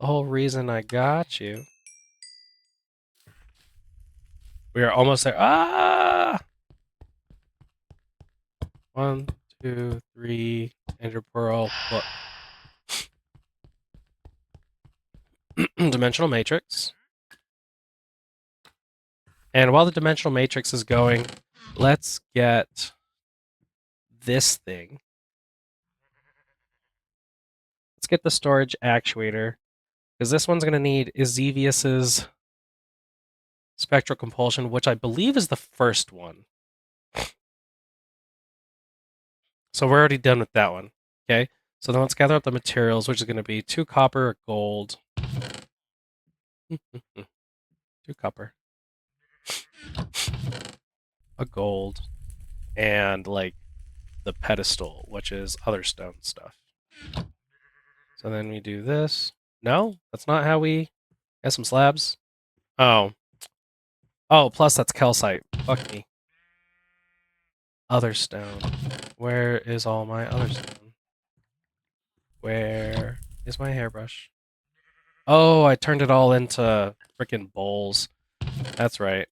The whole reason I got you. We are almost there. Ah! 1, 2, 3, ender pearl, book. Dimensional matrix. And while the dimensional matrix is going, let's get this thing. Let's get the storage actuator, because this one's going to need Ezevius's spectral compulsion, which I believe is the first one. So we're already done with that one. Okay, so then let's gather up the materials, which is going to be 2 copper, a gold. 2 copper. A gold. And like the pedestal, which is other stone stuff. So then we do this. No, that's not how we get some slabs. Oh. Oh, plus that's calcite. Fuck me. Other stone. Where is all my other stone? Where is my hairbrush? Oh, I turned it all into freaking bowls. That's right.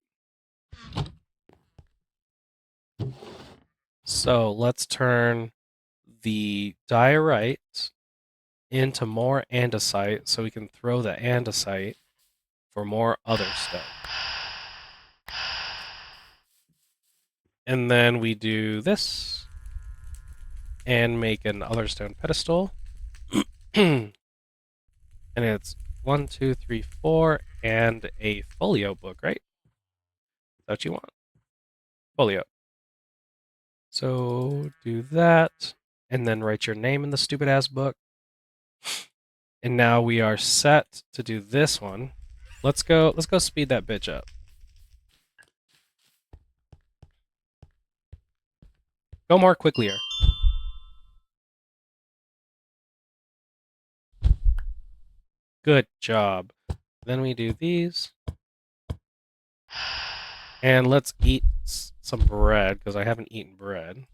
So let's turn the diorite into more andesite so we can throw the andesite for more other stone. And then we do this and make an other stone pedestal. And it's 1, 2, 3, 4, and a folio book, right? Is that what you want? Folio. So do that, and then write your name in the stupid ass book. And now we are set to do this one. Let's go speed that bitch up. Go more quicklier. Good job. Then we do these. And let's eat some bread, because I haven't eaten bread.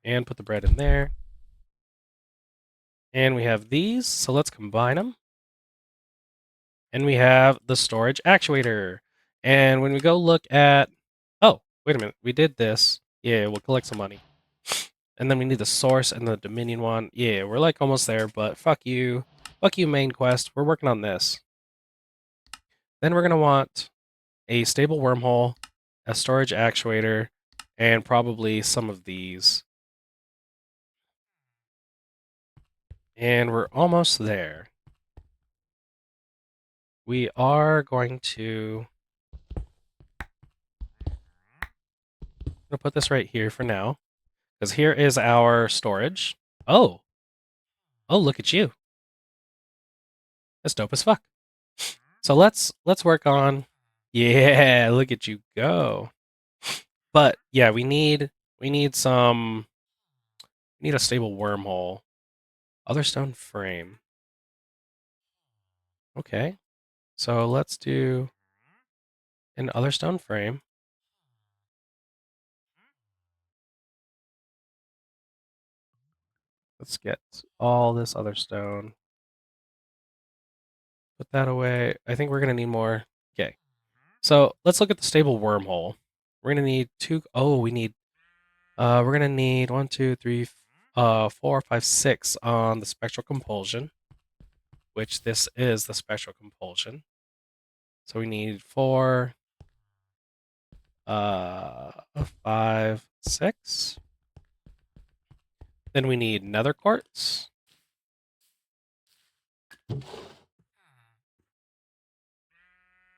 And put the bread in there. And we have these, so let's combine them. And we have the storage actuator. And when we go look at... Oh, wait a minute. We did this. Yeah, we'll collect some money. And then we need the source and the Dominion one. Yeah, we're like almost there, but fuck you. Fuck you, main quest. We're working on this. Then we're going to want a stable wormhole, a storage actuator, and probably some of these. And we're almost there. We are going to... I'm going to put this right here for now, because here is our storage. Oh, look at you. That's dope as fuck. So let's work on... Yeah, look at you go. But yeah, we need some... We need a stable wormhole. Other stone frame. Okay. So let's do an other stone frame. Let's get all this other stone. Put that away. I think we're going to need more. Okay. So let's look at the stable wormhole. We're going to need two. Oh, we need... we're going to need 1, 2, 3, 4, 5, 6 on the spectral compulsion, which this is the spectral compulsion. So we need 4, 5, 6. Then we need nether quartz.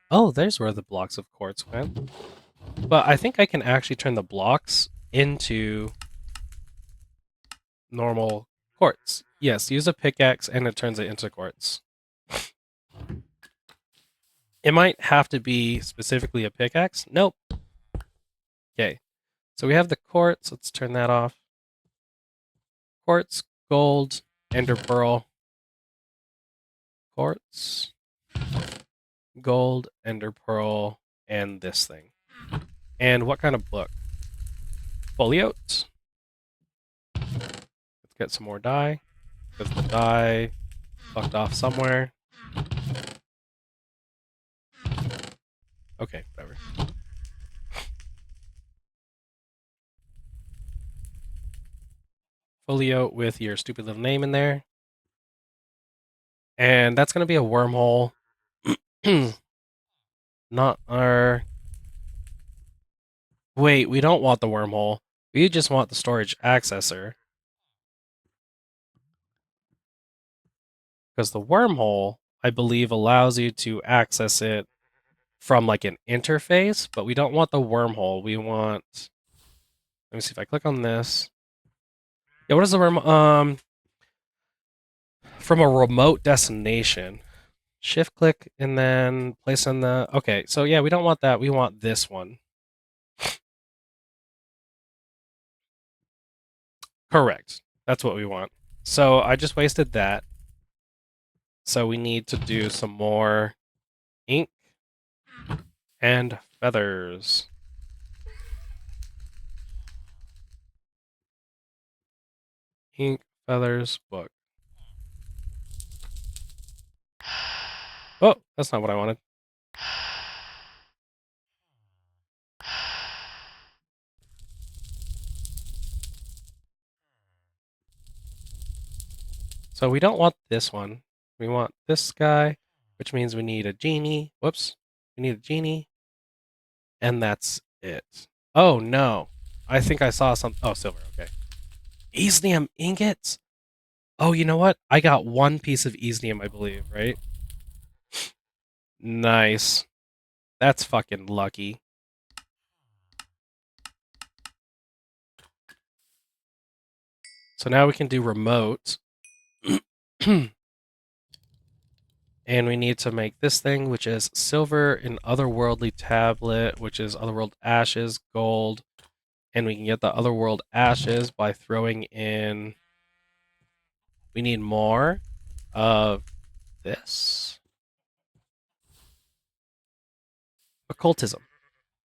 Oh, there's where the blocks of quartz went. But I think I can actually turn the blocks into normal quartz. Yes, use a pickaxe and it turns it into quartz. It might have to be specifically a pickaxe. Nope. Okay. So we have the quartz. Let's turn that off. Quartz, gold, ender pearl. Quartz, gold, ender pearl, and this thing. And what kind of book? Foliotes. Let's get some more dye, because the dye fucked off somewhere. Okay, whatever. Folio with your stupid little name in there. And that's going to be a wormhole. Not our... Wait, we don't want the wormhole. We just want the storage accessor. Because the wormhole, I believe, allows you to access it from like an interface, but we don't want the wormhole. We want... Let me see if I click on this. Yeah, what is the wormhole? From a remote destination. Shift click and then place on the... Okay, so yeah, we don't want that. We want this one. Correct. That's what we want. So I just wasted that. So we need to do some more ink and feathers. Ink, feathers, book. Oh, that's not what I wanted. So we don't want this one. We want this guy, which means we need a genie. Whoops. We need a genie. And that's it. Oh, no. I think I saw some. Oh, silver. Okay. Isnium ingots? Oh, you know what? I got one piece of Isnium, I believe, right? Nice. That's fucking lucky. So now we can do remote. And we need to make this thing, which is silver, an otherworldly tablet, which is otherworld ashes, gold. And we can get the otherworld ashes by throwing in. We need more of this. Occultism.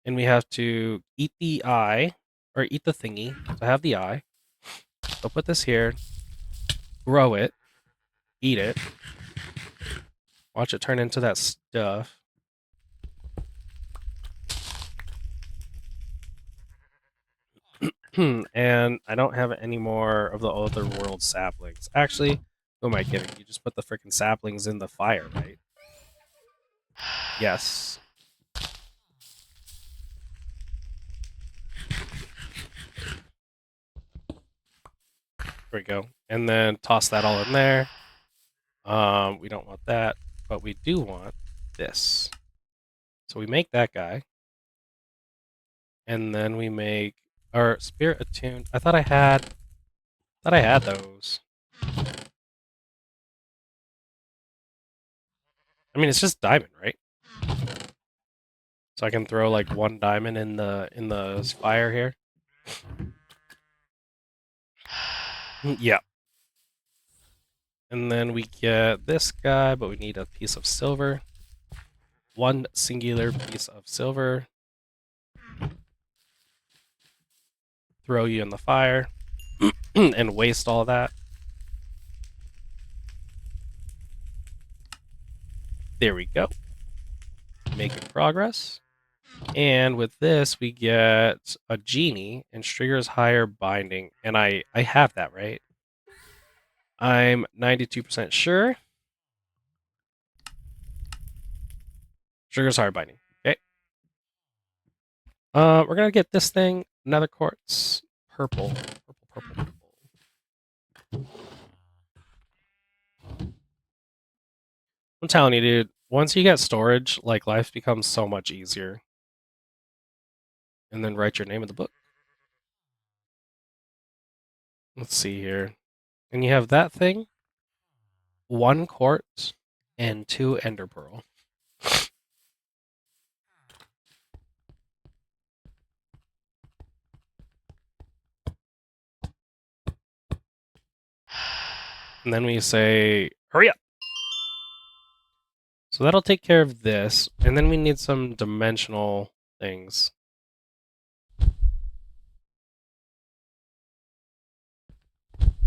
And we have to eat the eye, or eat the thingy to have the eye. So put this here, grow it, eat it, watch it turn into that stuff. And I don't have any more of the other world saplings. Actually, who am I kidding? You just put the freaking saplings in the fire, right? Yes. There we go. And then toss that all in there. We don't want that, but we do want this. So we make that guy. And then we make our spirit attuned. I thought I had those. I mean, it's just diamond, right? So I can throw like one diamond in the fire here. Yeah. And then we get this guy, but we need a piece of silver. One singular piece of silver. Throw you in the fire and waste all that. There we go. Making progress. And with this, we get a genie and triggers higher binding. And I have that, right? I'm 92% sure. Triggers higher binding. Okay. We're gonna get this thing, nether quartz, purple. I'm telling you, dude, once you get storage, like life becomes so much easier. And then write your name in the book. Let's see here. And you have that thing, one quartz, and 2 ender pearl. And then we say, hurry up. So that'll take care of this. And then we need some dimensional things.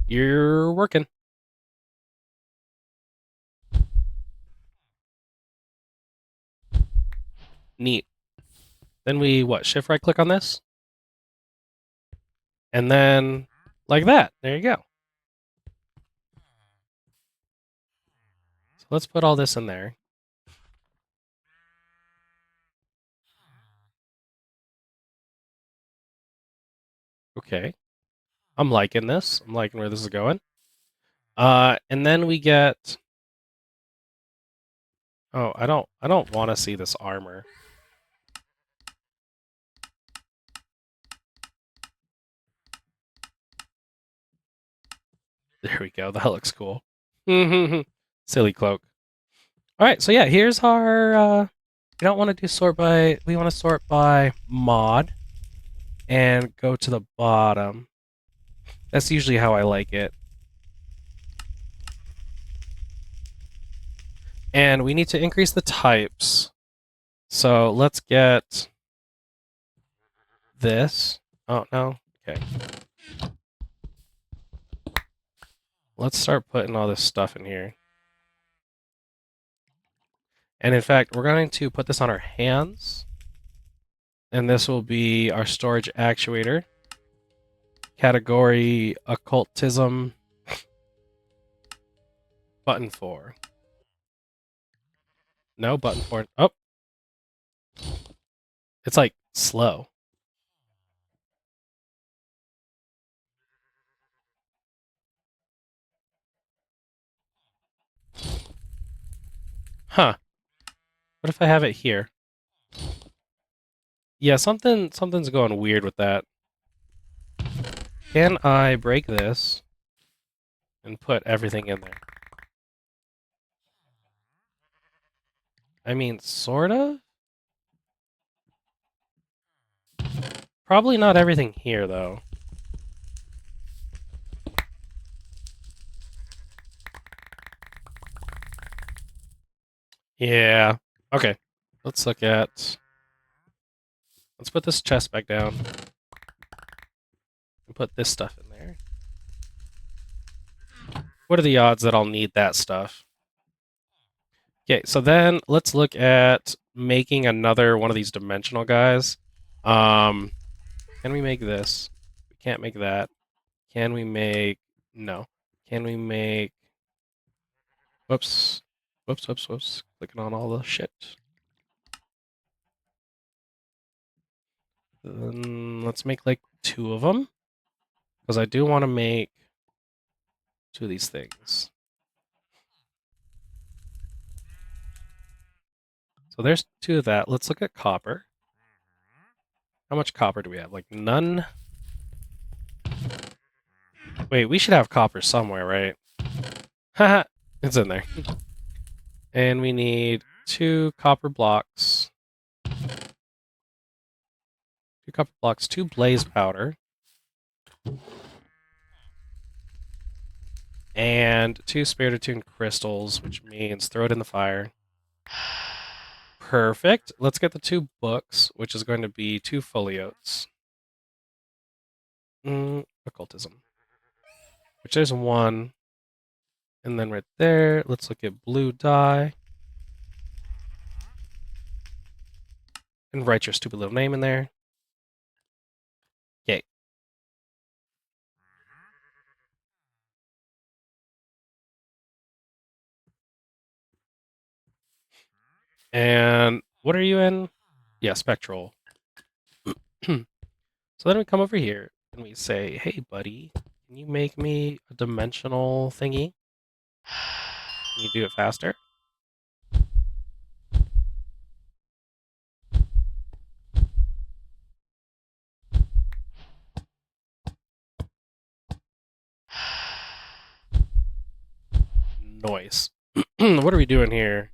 You're working. Neat. Then we, what, shift right click on this? And then, like that. There you go. So let's put all this in there. Okay. I'm liking this. I'm liking where this is going. And then we get. Oh, I don't want to see this armor. There we go. That looks cool. Silly cloak. All right, so yeah, here's our. We don't want to do sort by. We want to sort by mod, and go to the bottom. That's usually how I like it. And we need to increase the types. So let's get this. Oh no. Okay. Let's start putting all this stuff in here. And in fact, we're going to put this on our hands. And this will be our storage actuator. Category occultism. Button 4. No, button 4. Oh, it's like slow. Huh. What if I have it here? Yeah, something's going weird with that. Can I break this and put everything in there? I mean, sort of? Probably not everything here, though. Yeah. Okay. Let's look at... Let's put this chest back down and put this stuff in there. What are the odds that I'll need that stuff? Okay, so then let's look at making another one of these dimensional guys. Can we make this? We can't make that. Can we make... No. Can we make... Whoops. Whoops, whoops, whoops. Clicking on all the shit. Then let's make like 2 of them. Because I do want to make 2 of these things. So there's 2 of that. Let's look at copper. How much copper do we have? Like none? Wait, we should have copper somewhere, right? Haha, it's in there. And we need 2 copper blocks. 2 copper blocks, 2 blaze powder. And 2 spirit attuned crystals, which means throw it in the fire. Perfect. Let's get the 2 books, which is going to be 2 folios. Occultism. Which there's 1. And then right there, let's look at blue dye. And write your stupid little name in there. Yay. And what are you in? Yeah, spectral. So then we come over here and we say, hey, buddy, can you make me a dimensional thingy? Can you do it faster? Noise. What are we doing here?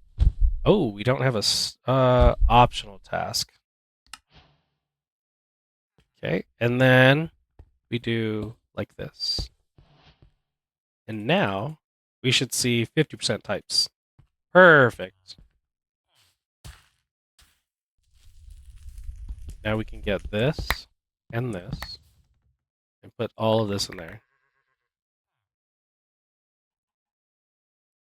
Oh, we don't have a optional task. Okay, and then we do like this. And now we should see 50% types. Perfect. Now we can get this and this and put all of this in there.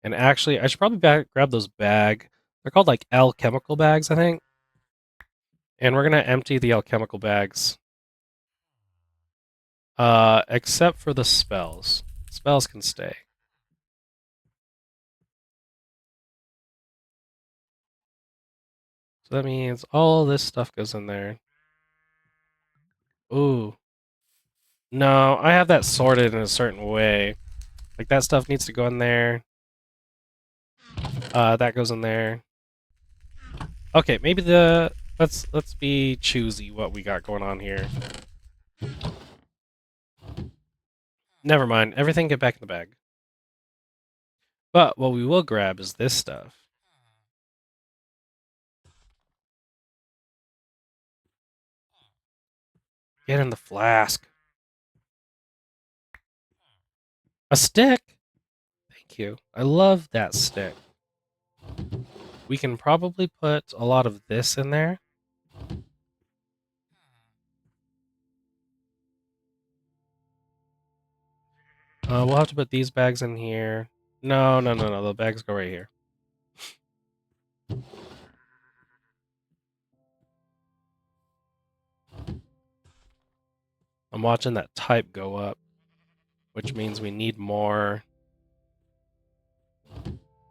And actually, I should probably grab those bag. They're called like alchemical bags, I think. And we're gonna empty the alchemical bags. Except for the spells. Spells can stay. So that means all this stuff goes in there. Ooh. No, I have that sorted in a certain way. Like that stuff needs to go in there. That goes in there. Okay, maybe let's be choosy what we got going on here. Never mind. Everything get back in the bag. But what we will grab is this stuff. Get in the flask. A stick? Thank you. I love that stick. We can probably put a lot of this in there. We'll have to put these bags in here. No, no, no, no. The bags go right here. I'm watching that type go up, which means we need more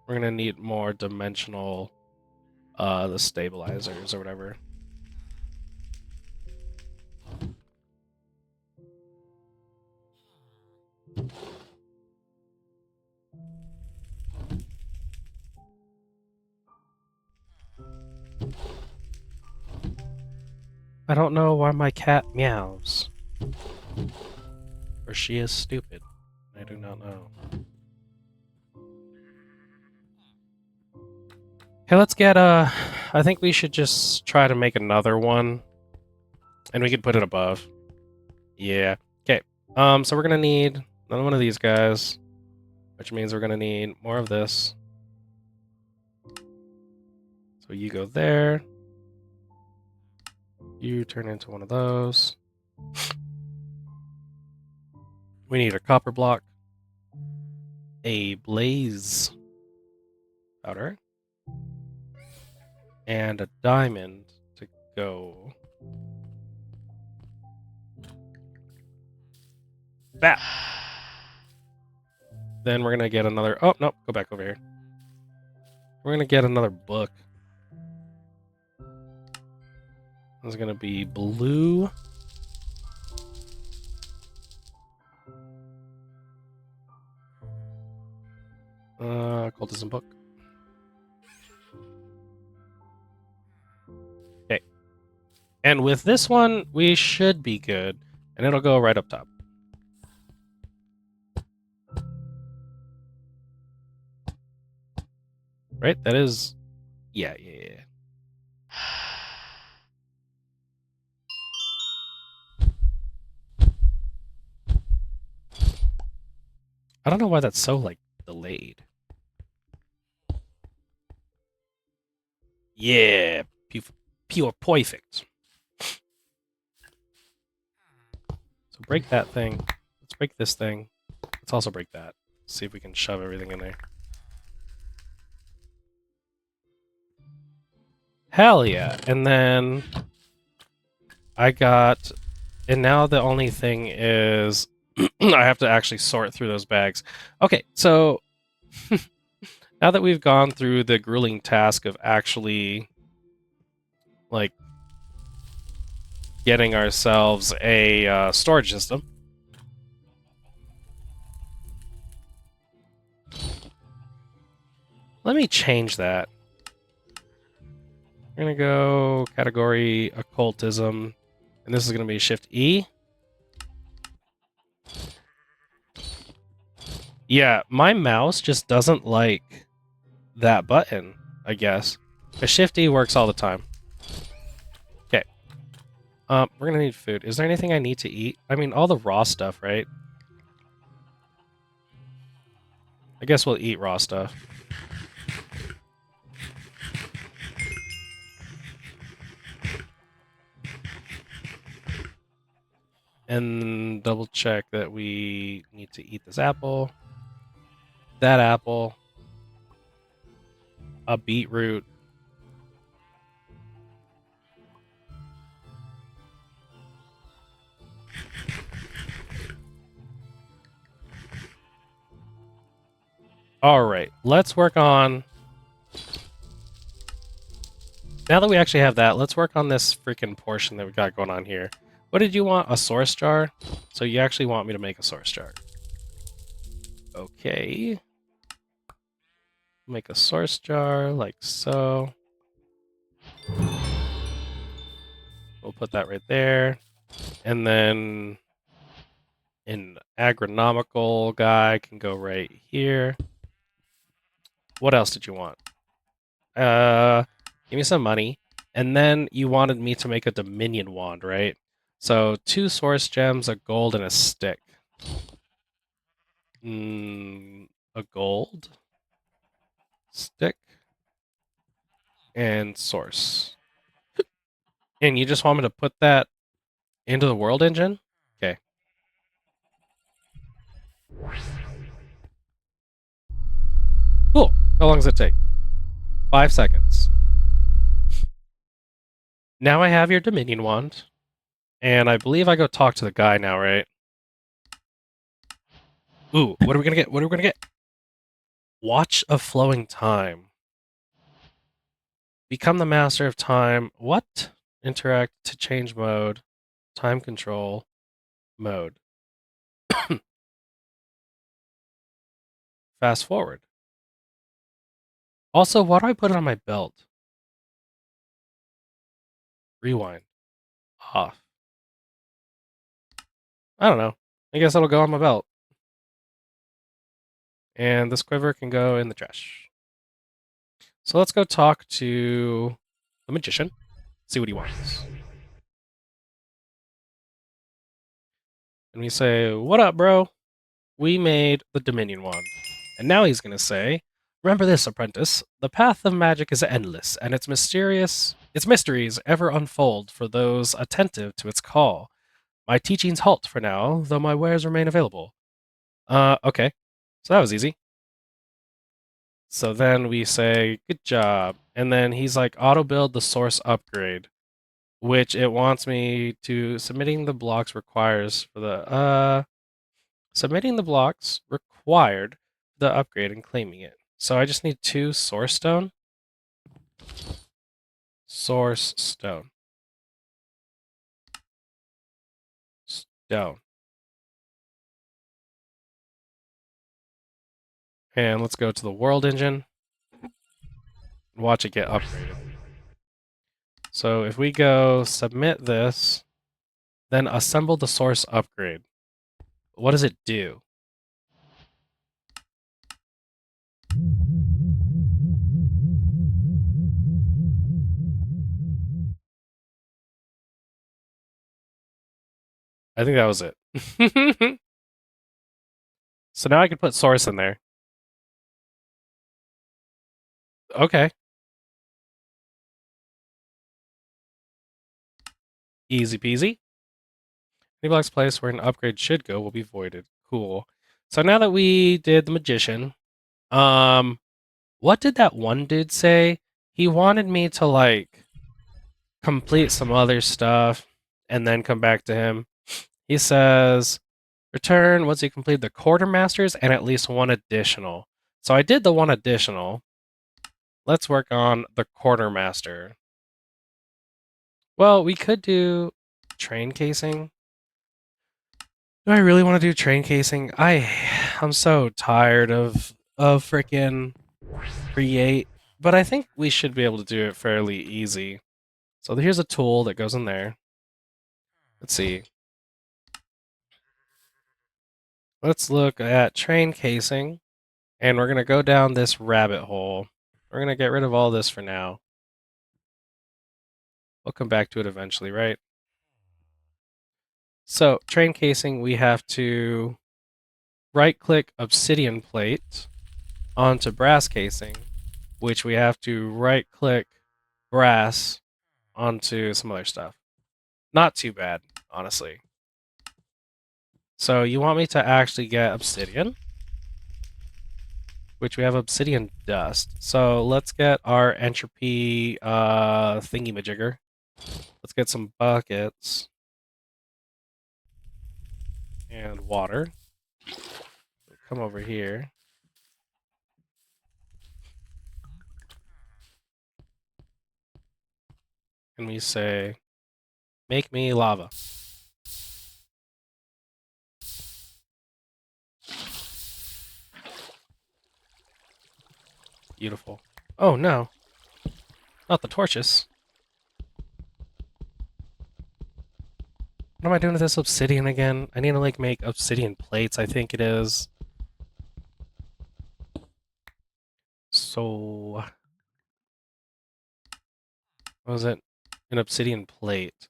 We're gonna need more dimensional, the stabilizers or whatever. I don't know why my cat meows. Or she is stupid. I do not know. Okay, let's get, I think we should just try to make another one. And we could put it above. Yeah. Okay. So we're gonna need another one of these guys. Which means we're gonna need more of this. So you go there. You turn into one of those. We need a copper block. A blaze powder. And a diamond to go. Bap! Then we're gonna get another... Oh, no, go back over here. We're gonna get another book. This is gonna be blue. Cultism book. Okay. And with this one, we should be good. And it'll go right up top. Right? That is... Yeah. I don't know why that's so, like, delayed. Yeah. Pure perfect. So break that thing. Let's break this thing. Let's also break that. See if we can shove everything in there. Hell yeah. And then I got... And now the only thing is I have to actually sort through those bags. Okay, so now that we've gone through the grueling task of actually, like, getting ourselves a storage system, let me change that. We're going to go category occultism, and this is going to be Shift E. Yeah, my mouse just doesn't like that button, I guess. But Shift E works all the time. Okay. We're gonna need food. Is there anything I need to eat? I mean, all the raw stuff, right? I guess we'll eat raw stuff. And double check that we need to eat this apple. That apple. A beetroot. Alright, let's work on... Now that we actually have that, let's work on this freaking portion that we got going on here. What did you want? A source jar? So you actually want me to make a source jar. Okay. Make a source jar like so. We'll put that right there. And then an agronomical guy can go right here. What else did you want? Give me some money. And then you wanted me to make a Dominion wand, right? So 2 source gems, a gold, and a stick. A gold, stick, and source. And you just want me to put that into the world engine? Okay. Cool. How long does it take? 5 seconds. Now I have your Dominion wand. And I believe I go talk to the guy now, right? Ooh, what are we gonna get? What are we gonna get? Watch of Flowing Time. Become the master of time. What? Interact to change mode. Time control mode. Fast forward. Also, why do I put it on my belt? Rewind. Off. I don't know. I guess it'll go on my belt. And this quiver can go in the trash. So let's go talk to the magician. See what he wants. And we say, "What up, bro? We made the Dominion wand." And now he's going to say, "Remember this, apprentice. The path of magic is endless, and its mysteries ever unfold for those attentive to its call. My teachings halt for now, though my wares remain available." Okay. So that was easy. So then we say, "Good job." And then he's like, "Auto build the source upgrade," which it wants me to submitting the blocks requires for the submitting the blocks required for the upgrade and claiming it. So I just need 2 source stone. Source stone. Stone. And let's go to the world engine. Watch it get upgraded. So if we go submit this, then assemble the source upgrade. What does it do? I think that was it. So now I can put source in there. Okay. Easy peasy. Any blocks placed where an upgrade should go will be voided. Cool. So now that we did the magician, what did that one dude say? He wanted me to like complete some other stuff and then come back to him. He says, "Return once you complete the quartermasters and at least 1 additional." So I did the 1 additional. Let's work on the quartermaster. Well, we could do train casing. Do I really want to do train casing? I'm so tired of freaking create, but I think we should be able to do it fairly easy. So here's a tool that goes in there. Let's see. Let's look at train casing, and we're gonna go down this rabbit hole. We're gonna get rid of all this for now. We'll come back to it eventually, right? So train casing, we have to right-click obsidian plate onto brass casing, which we have to right-click brass onto some other stuff. Not too bad, honestly. So you want me to actually get obsidian, which we have obsidian dust. So let's get our entropy thingy-majigger. Let's get some buckets and water. Come over here. And we say, "Make me lava." Beautiful. Oh no, not the torches. What am I doing with this obsidian again? I need to like make obsidian plates, I think it is. So, what was it? An obsidian plate.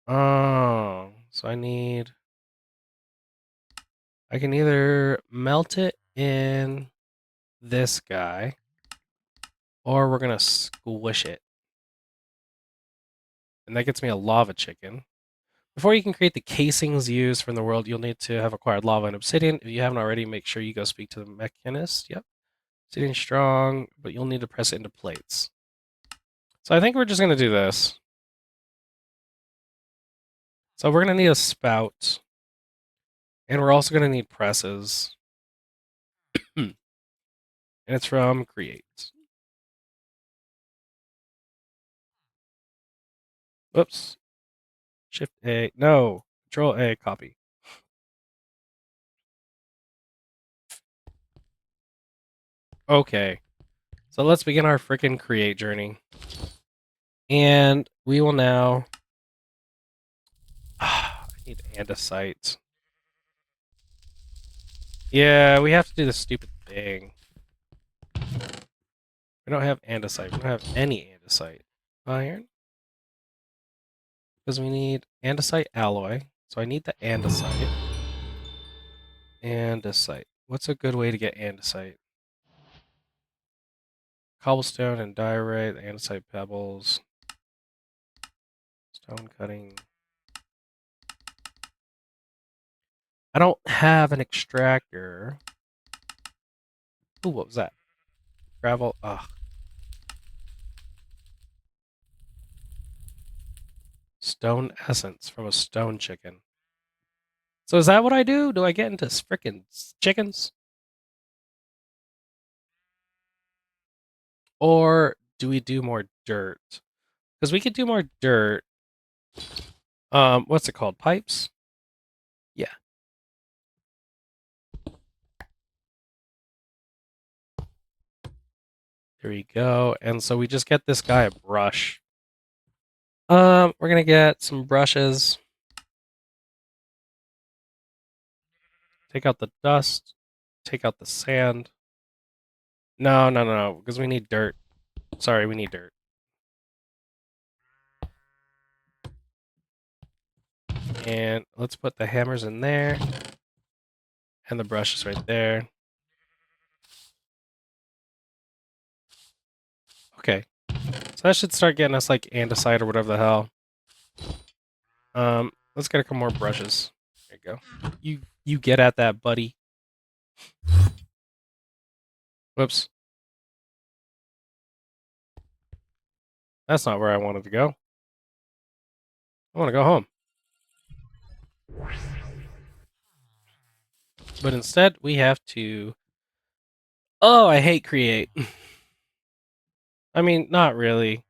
Oh, so I can either melt it in this guy, or we're gonna squish it. And that gets me a lava chicken. Before you can create the casings used from the world, you'll need to have acquired lava and obsidian. If you haven't already, make sure you go speak to the mechanist. Yep. Obsidian strong, but you'll need to press it into plates. So I think we're just gonna do this. So we're gonna need a spout. And we're also gonna need presses. And it's from Create. Whoops. Shift A. No. Control A, copy. Okay. So let's begin our freaking Create journey. And we will now... I need andesite. Yeah, we have to do this stupid thing. We don't have andesite. We don't have any andesite. Iron. Because we need andesite alloy. So I need the andesite. Andesite. What's a good way to get andesite? Cobblestone and diorite, andesite pebbles, stone cutting. I don't have an extractor. Ooh, what was that? Gravel. Ugh. Stone essence from a stone chicken. So is that what I do? Do I get into frickin' chickens? Or do we do more dirt? Because we could do more dirt. What's it called? Pipes? Yeah. There we go. And so we just get this guy a brush. We're gonna get some brushes. Take out the dust. Take out the sand. No, because we need dirt. Sorry, we need dirt. And let's put the hammers in there. And the brushes right there. Okay. So that should start getting us like andesite or whatever the hell. Let's get a couple more brushes. There you go. You get at that, buddy. Whoops. That's not where I wanted to go. I want to go home. But instead, we have to... Oh, I hate create. I mean, not really.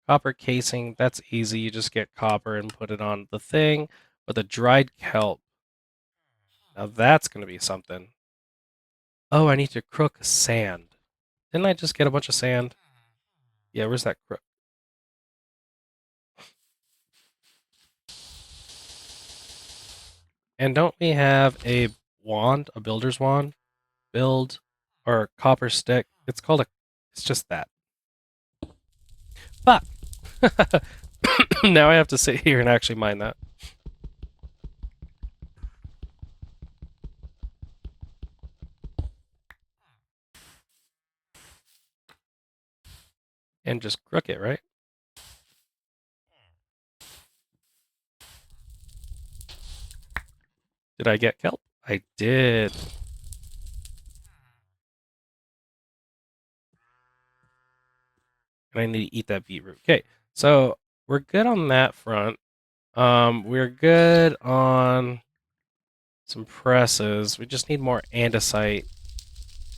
Copper casing, that's easy. You just get copper and put it on the thing. But the dried kelp, now that's going to be something. Oh, I need to crook sand. Didn't I just get a bunch of sand? Yeah, where's that crook? And don't we have a wand, a builder's wand? Build, or copper stick. It's called a... It's just that. Fuck! Now I have to sit here and actually mine that. And just crook it, right? Did I get kelp? I did. And I need to eat that beetroot. Okay, so we're good on that front. We're good on some presses. We just need more andesite.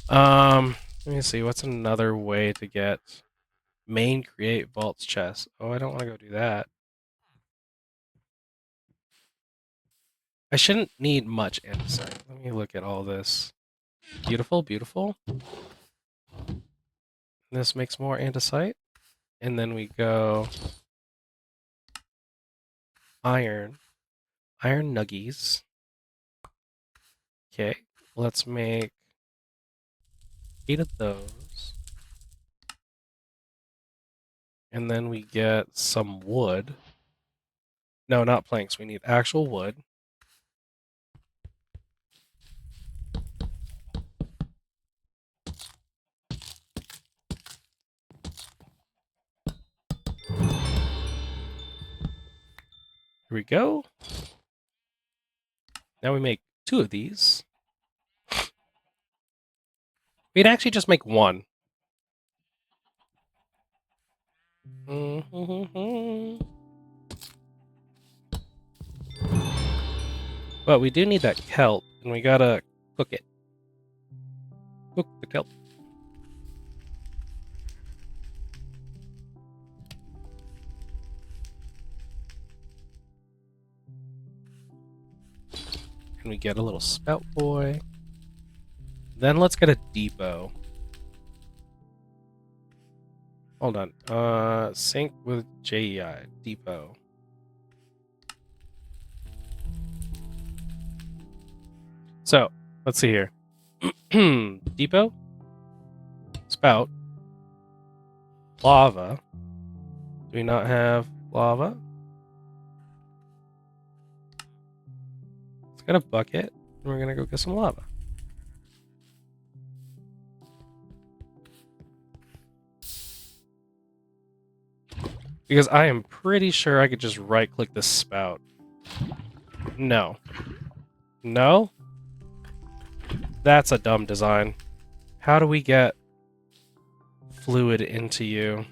Let me see. What's another way to get main create vaults chest? Oh, I don't want to go do that. I shouldn't need much andesite. Let me look at all this. Beautiful, beautiful. This makes more andesite. And then we go iron. Iron nuggies. Okay, let's make 8 of those. And then we get some wood. No, not planks. We need actual wood. Here we go. Now we make 2 of these. We'd actually just make 1. But we do need that kelp, and we gotta cook it. Cook the kelp. and we get a little spout boy. Then let's get a depot. Hold on. Sync with JEI. Depot. So, let's see here. Depot. Spout. Lava. Do we not have lava? Let's get a bucket, and we're gonna go get some lava. Because I am pretty sure I could just right-click this spout. No. No? That's a dumb design. How do we get fluid into you?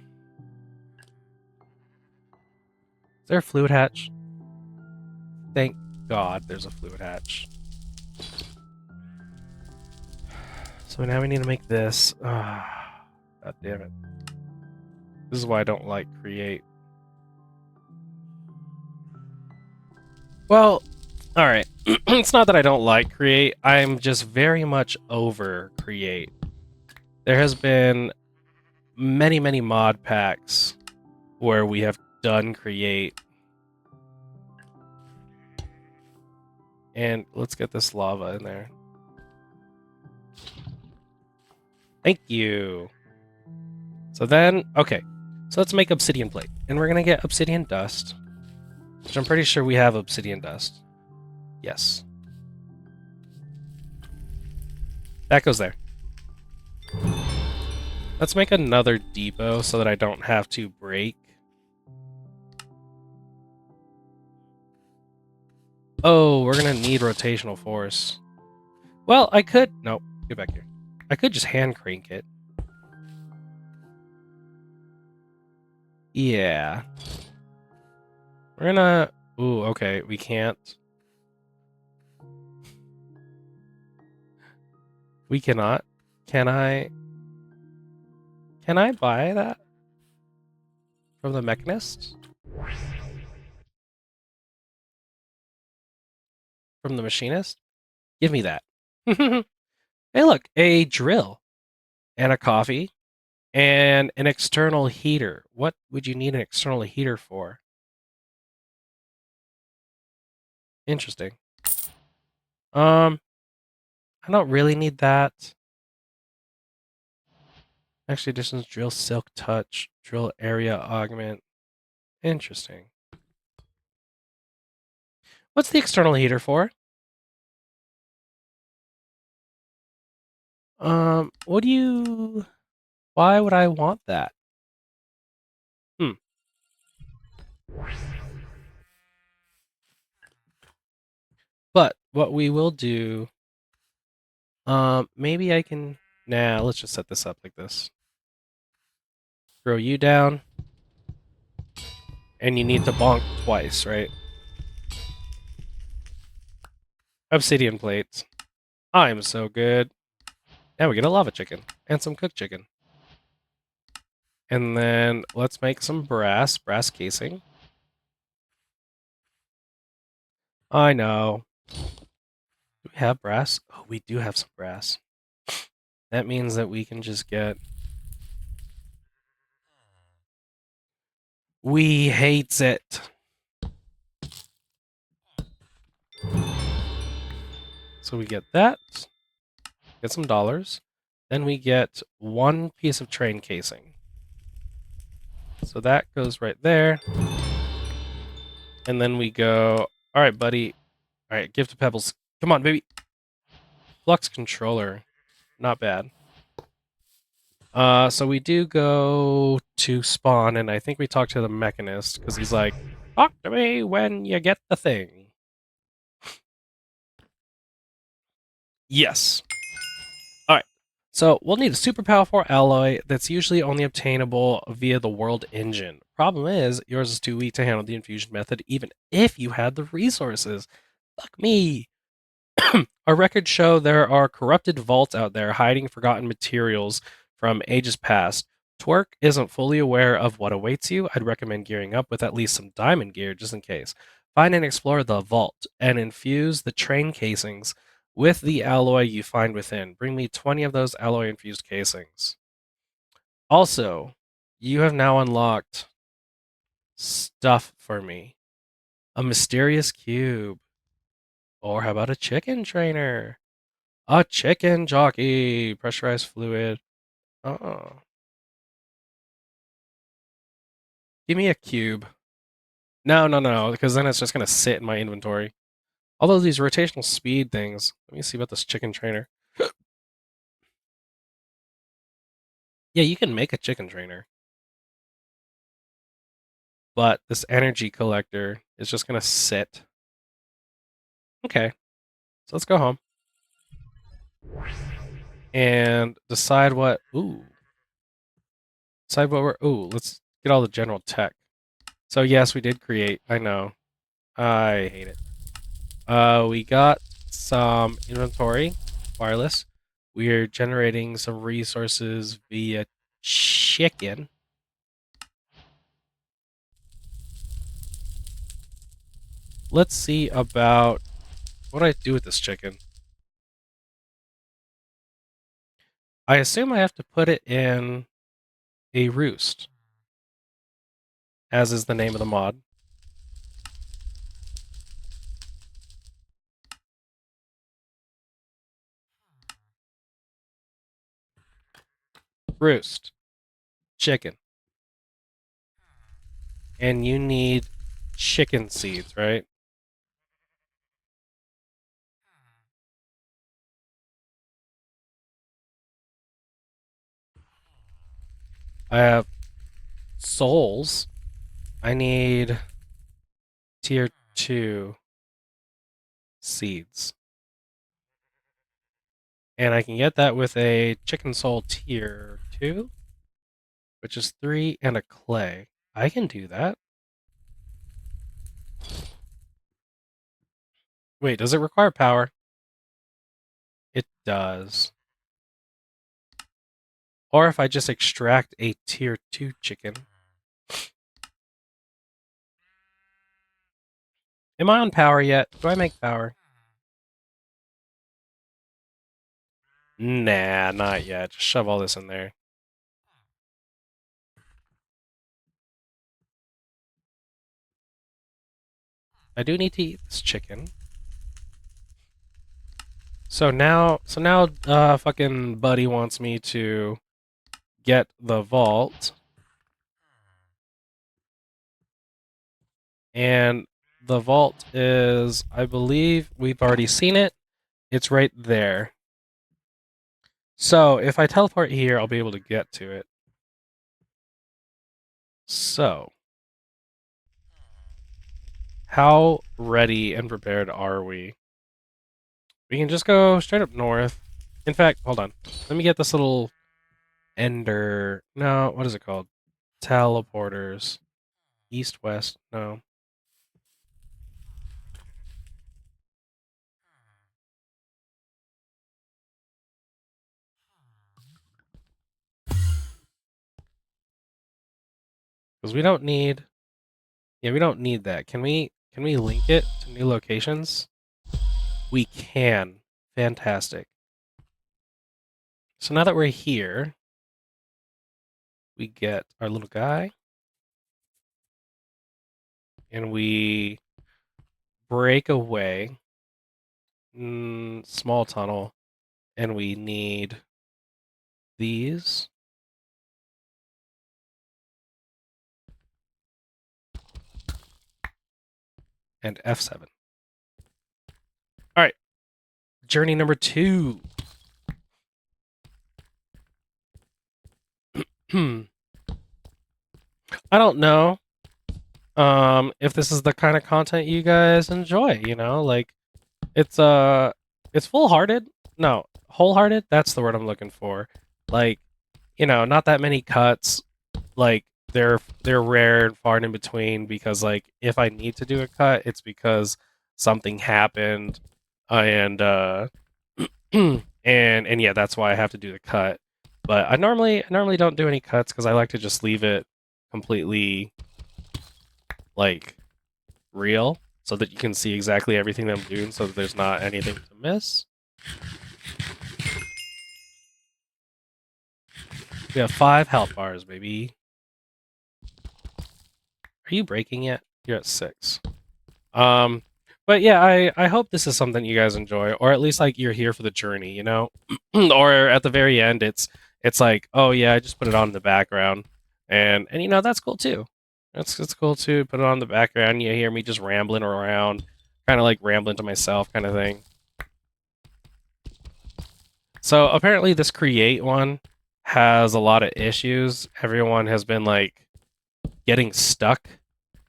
Is there a fluid hatch? Thank God there's a fluid hatch. So now we need to make this. God damn it. This is why I don't like create. Well, alright. It's not that I don't like create, I'm just very much over create. There has been many, many mod packs where we have done create. And let's get this lava in there. Thank you. So then, okay. So let's make obsidian plate. And we're gonna get obsidian dust. Which I'm pretty sure we have obsidian dust. Yes. That goes there. Let's make another depot so that I don't have to break. Oh, we're gonna need rotational force. Well, I could... Nope, get back here. I could just hand crank it. Yeah. We're gonna... Ooh, okay, we can't. We cannot. Can I buy that? From the mechanist? From the machinist? Give me that. Hey look, a drill. And a coffee. And an external heater. What would you need an external heater for? Interesting. I don't really need that. Actually, additions, drill silk touch, drill area augment. Interesting. What's the external heater for? What do you... Why would I want that? But what we will do... maybe I can... Nah, let's just set this up like this. Throw you down. And you need to bonk twice, right? Obsidian plates. I'm so good. Now we get a lava chicken. And some cooked chicken. And then let's make some brass casing. I know. Do we have brass? Oh, we do have some brass. That means that we can just get... We hates it. So we get that. Get some dollars. Then we get one piece of train casing. So that goes right there. And then we go... Alright, buddy. Alright, give to Pebbles. Come on, baby. Flux controller. Not bad. So we do go to spawn, and I think we talk to the mechanist, because he's like, talk to me when you get the thing. Yes. Alright. So we'll need a super powerful alloy that's usually only obtainable via the world engine. Problem is, yours is too weak to handle the infusion method, even if you had the resources. Fuck me. Our records show there are corrupted vaults out there hiding forgotten materials from ages past. Twerk isn't fully aware of what awaits you. I'd recommend gearing up with at least some diamond gear just in case. Find and explore the vault and infuse the train casings with the alloy you find within. Bring me 20 of those alloy infused casings. Also, you have now unlocked stuff for me. A mysterious cube. Or how about a chicken trainer? A chicken jockey. Pressurized fluid. Oh. Give me a cube. No, because then it's just going to sit in my inventory. Although these rotational speed things. Let me see about this chicken trainer. Yeah, you can make a chicken trainer. But this energy collector is just going to sit. Okay, so let's go home. And decide what... Ooh. Decide what we're... Ooh, let's get all the general tech. So yes, we did create. I know. I hate it. We got some inventory, wireless. We're generating some resources via chicken. Let's see about what do I do with this chicken. I assume I have to put it in a roost, as is the name of the mod. Roost. Chicken. And you need chicken seeds, right? I have souls. I need tier 2 seeds. And I can get that with a chicken soul tier 2, which is 3, and a clay. I can do that. Wait, does it require power? It does. Or if I just extract a tier 2 chicken. Am I on power yet? Do I make power? Nah, not yet. Just shove all this in there. I do need to eat this chicken. So now, fucking Buddy wants me to get the vault. And the vault is, I believe we've already seen it. It's right there. So if I teleport here, I'll be able to get to it. So, how ready and prepared are we? We can just go straight up north. In fact, hold on. Let me get this little ender... No, what is it called? Teleporters. East, west, no. Because we don't need... Yeah, we don't need that. Can we link it to new locations? We can. Fantastic. So now that we're here, we get our little guy. And we break away. Small tunnel. And we need these. And F7. All right. Journey number 2. I don't know if this is the kind of content you guys enjoy, you know? Like it's full-hearted. No, wholehearted. That's the word I'm looking for. Like, you know, not that many cuts. Like they're rare and far and in between because like if I need to do a cut, it's because something happened and and yeah, that's why I have to do the cut. But I normally don't do any cuts because I like to just leave it completely like real. so that you can see exactly everything that I'm doing, so that there's not anything to miss. We have 5 health bars, baby. Are you breaking yet? You're at 6. But yeah, I hope this is something you guys enjoy, or at least like you're here for the journey, you know? Or at the very end, it's like, oh yeah, I just put it on in the background, and you know that's cool too. It's cool too. Put it on the background. You hear me just rambling around, kind of like rambling to myself, kind of thing. So apparently, this create one has a lot of issues. Everyone has been like getting stuck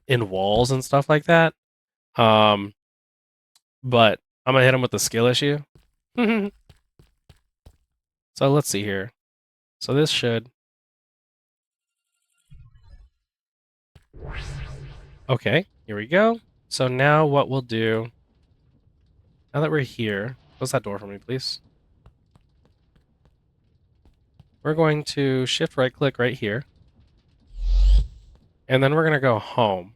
in walls and stuff like that. Um, but I'm gonna hit him with the skill issue. So let's see here. So this should. Okay, here we go. So now what we'll do, now that we're here, close that door for me, please. We're going to shift right click right here. And then we're going to go home.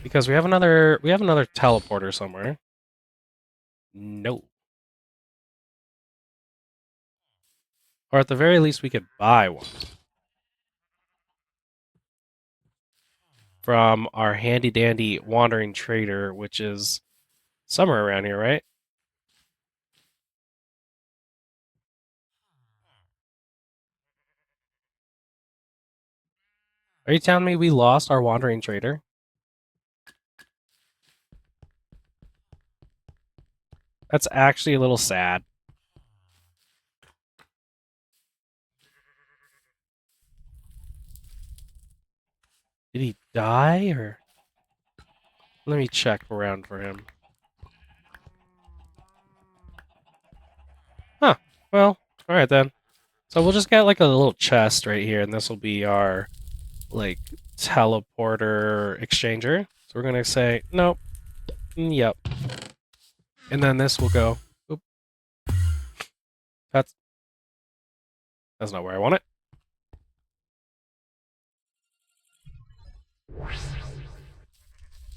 Because we have another teleporter somewhere. No. Or at the very least we could buy one. From our handy dandy wandering trader, which is somewhere around here, right? Are you telling me we lost our wandering trader? That's actually a little sad. Did he die, or? Let me check around for him. Huh. Well, alright then. So we'll just get like a little chest right here, and this will be our, like, teleporter exchanger. So we're gonna say, nope, yep. And then this will go, oop. That's not where I want it.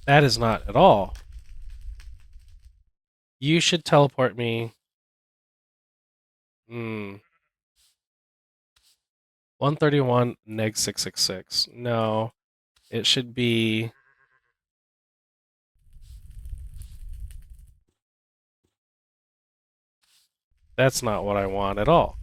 That is not at all. You should teleport me. 131 neg 666. No, it should be. That's not what I want at all.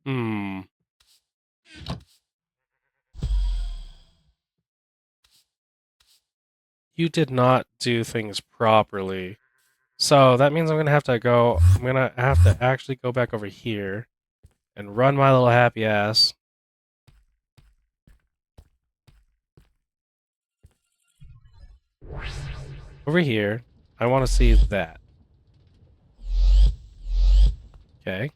Hmm. You did not do things properly. So that means I'm gonna have to actually go back over here and run my little happy ass. Over here. I want to see that. Okay.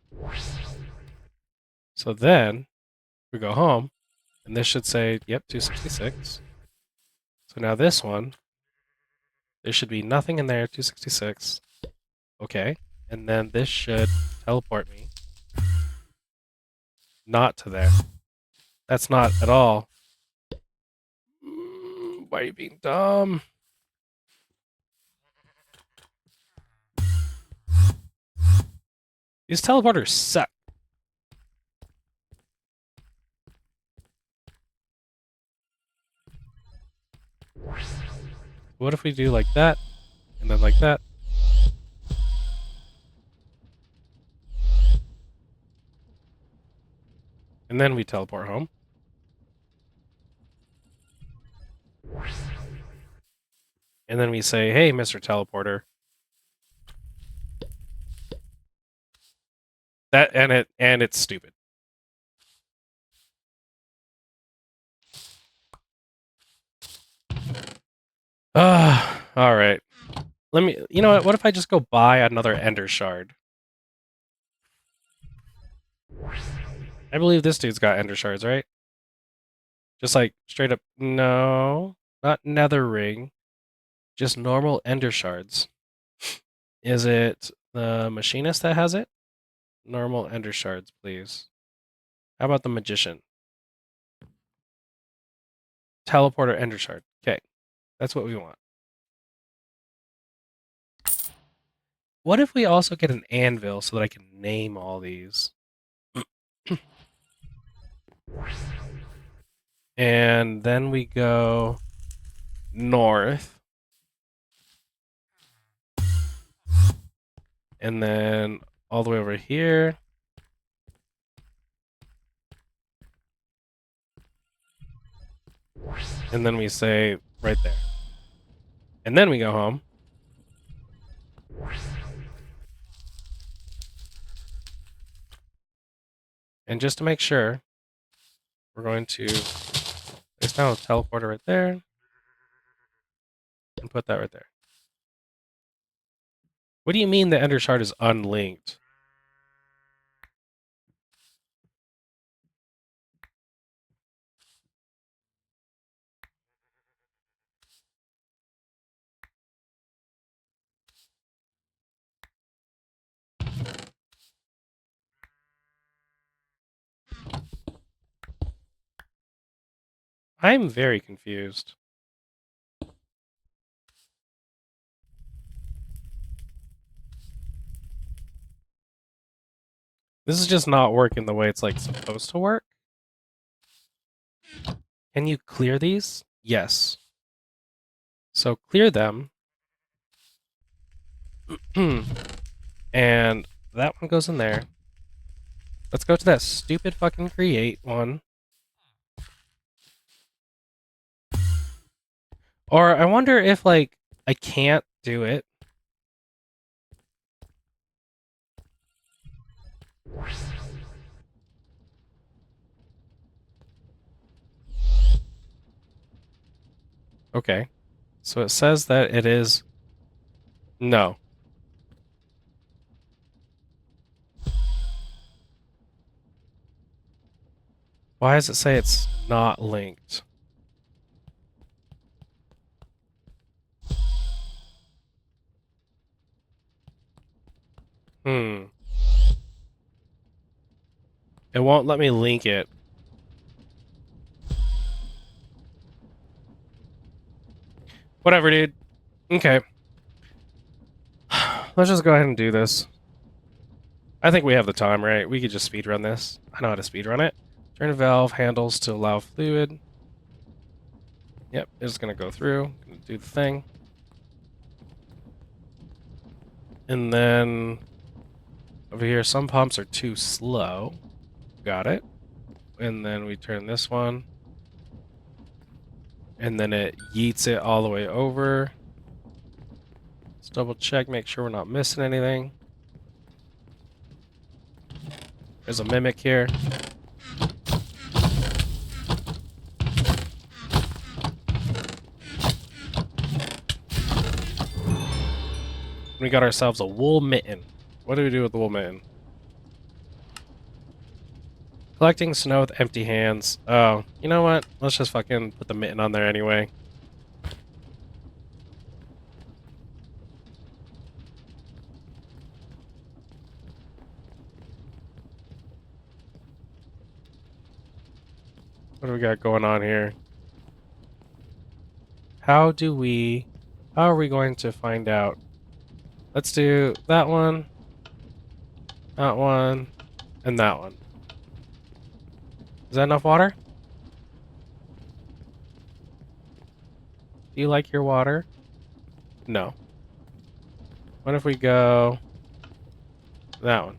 So then we go home, and this should say, yep, 266. So now this one, there should be nothing in there, 266. Okay. And then this should teleport me. Not to there. That's not at all. Why are you being dumb? These teleporters suck. What if we do like that, and then like that? And then we teleport home. And then we say, hey, Mr. Teleporter. And it's stupid. Alright. You know what if I just go buy another Ender Shard? I believe this dude's got Ender Shards, right? Just like straight up, no, not nether ring, just normal ender shards. Is it the machinist that has it? Normal ender shards, please. How about the magician? Teleporter ender shard. Okay, that's what we want. What if we also get an anvil so that I can name all these? And then we go north. And then all the way over here. And then we say right there. And then we go home. And just to make sure, we're going to place down a teleporter right there. And put that right there. What do you mean the ender shard is unlinked? I'm very confused. This is just not working the way it's like supposed to work. Can you clear these? Yes. So clear them. And that one goes in there. Let's go to that stupid fucking create one. Or I wonder if, like, I can't do it. Okay. So it says that it is... No. Why does it say it's not linked? Hmm. It won't let me link it. Whatever, dude. Okay. Let's just go ahead and do this. I think we have the time, right? We could just speedrun this. I know how to speedrun it. Turn valve handles to allow fluid. Yep, it's gonna go through. Gonna do the thing. And then over here, some pumps are too slow. Got it. And then we turn this one. And then it yeets it all the way over. Let's double check, make sure we're not missing anything. There's a mimic here. We got ourselves a wool mitten. What do we do with the wool mitten? Collecting snow with empty hands. Oh, you know what? Let's just fucking put the mitten on there anyway. What do we got going on here? How are we going to find out? Let's do that one, and that one. Is that enough water? Do you like your water? No. What if we go that one?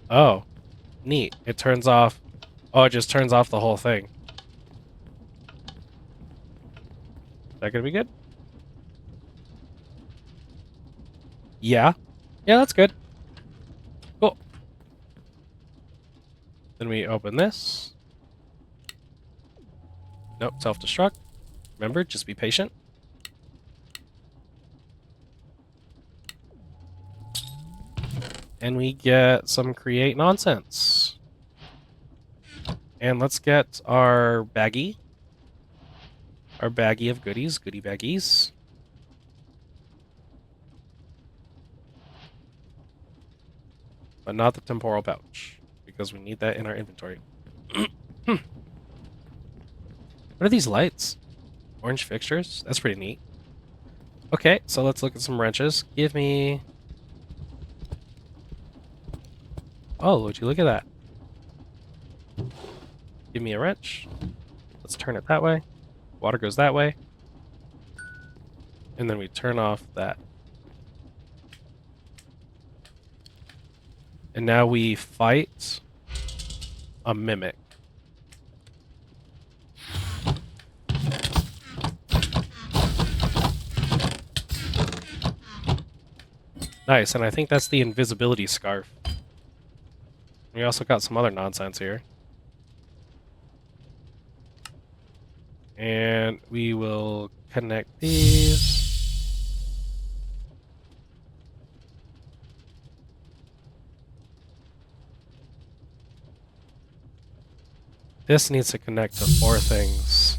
Oh, neat. It turns off. Oh, it just turns off the whole thing. Is that gonna be good? Yeah. Yeah, that's good. Cool. Then we open this. Nope, self-destruct. Remember, just be patient. And we get some create nonsense. And let's get our baggie. Our baggie of goodies. Goodie baggies. But not the temporal pouch, because we need that in our inventory. What are these lights? Orange fixtures? That's pretty neat. Okay, so let's look at some wrenches. Give me... Oh, would you look at that? Give me a wrench. Let's turn it that way. Water goes that way. And then we turn off that. And now we fight a mimic. Nice, and I think that's the invisibility scarf. We also got some other nonsense here. And we will connect these. This needs to connect to 4 things.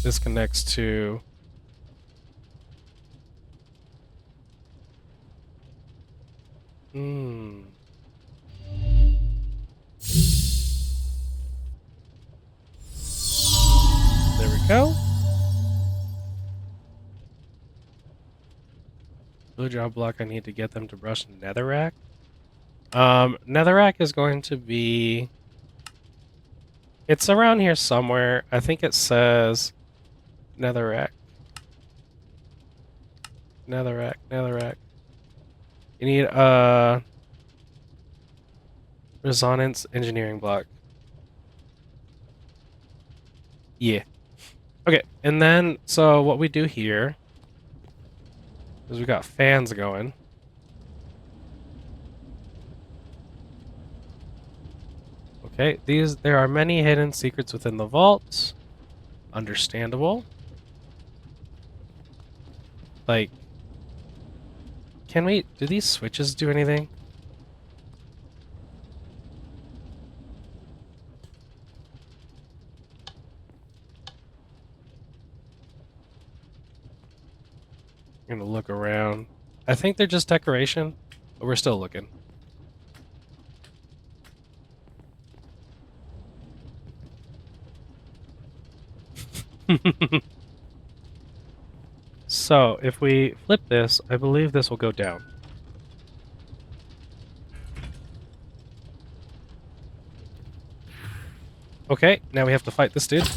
This connects to... There we go. Blue job block, I need to get them to brush netherrack. Netherrack is going to be... It's around here somewhere. I think it says netherrack. Netherrack. You need a resonance engineering block. Yeah. Okay, and then so what we do here is we got fans going. Okay, there are many hidden secrets within the vault. Understandable. Like, do these switches do anything? I'm gonna look around. I think they're just decoration, but we're still looking. So, if we flip this, I believe this will go down. Okay, now we have to fight this dude.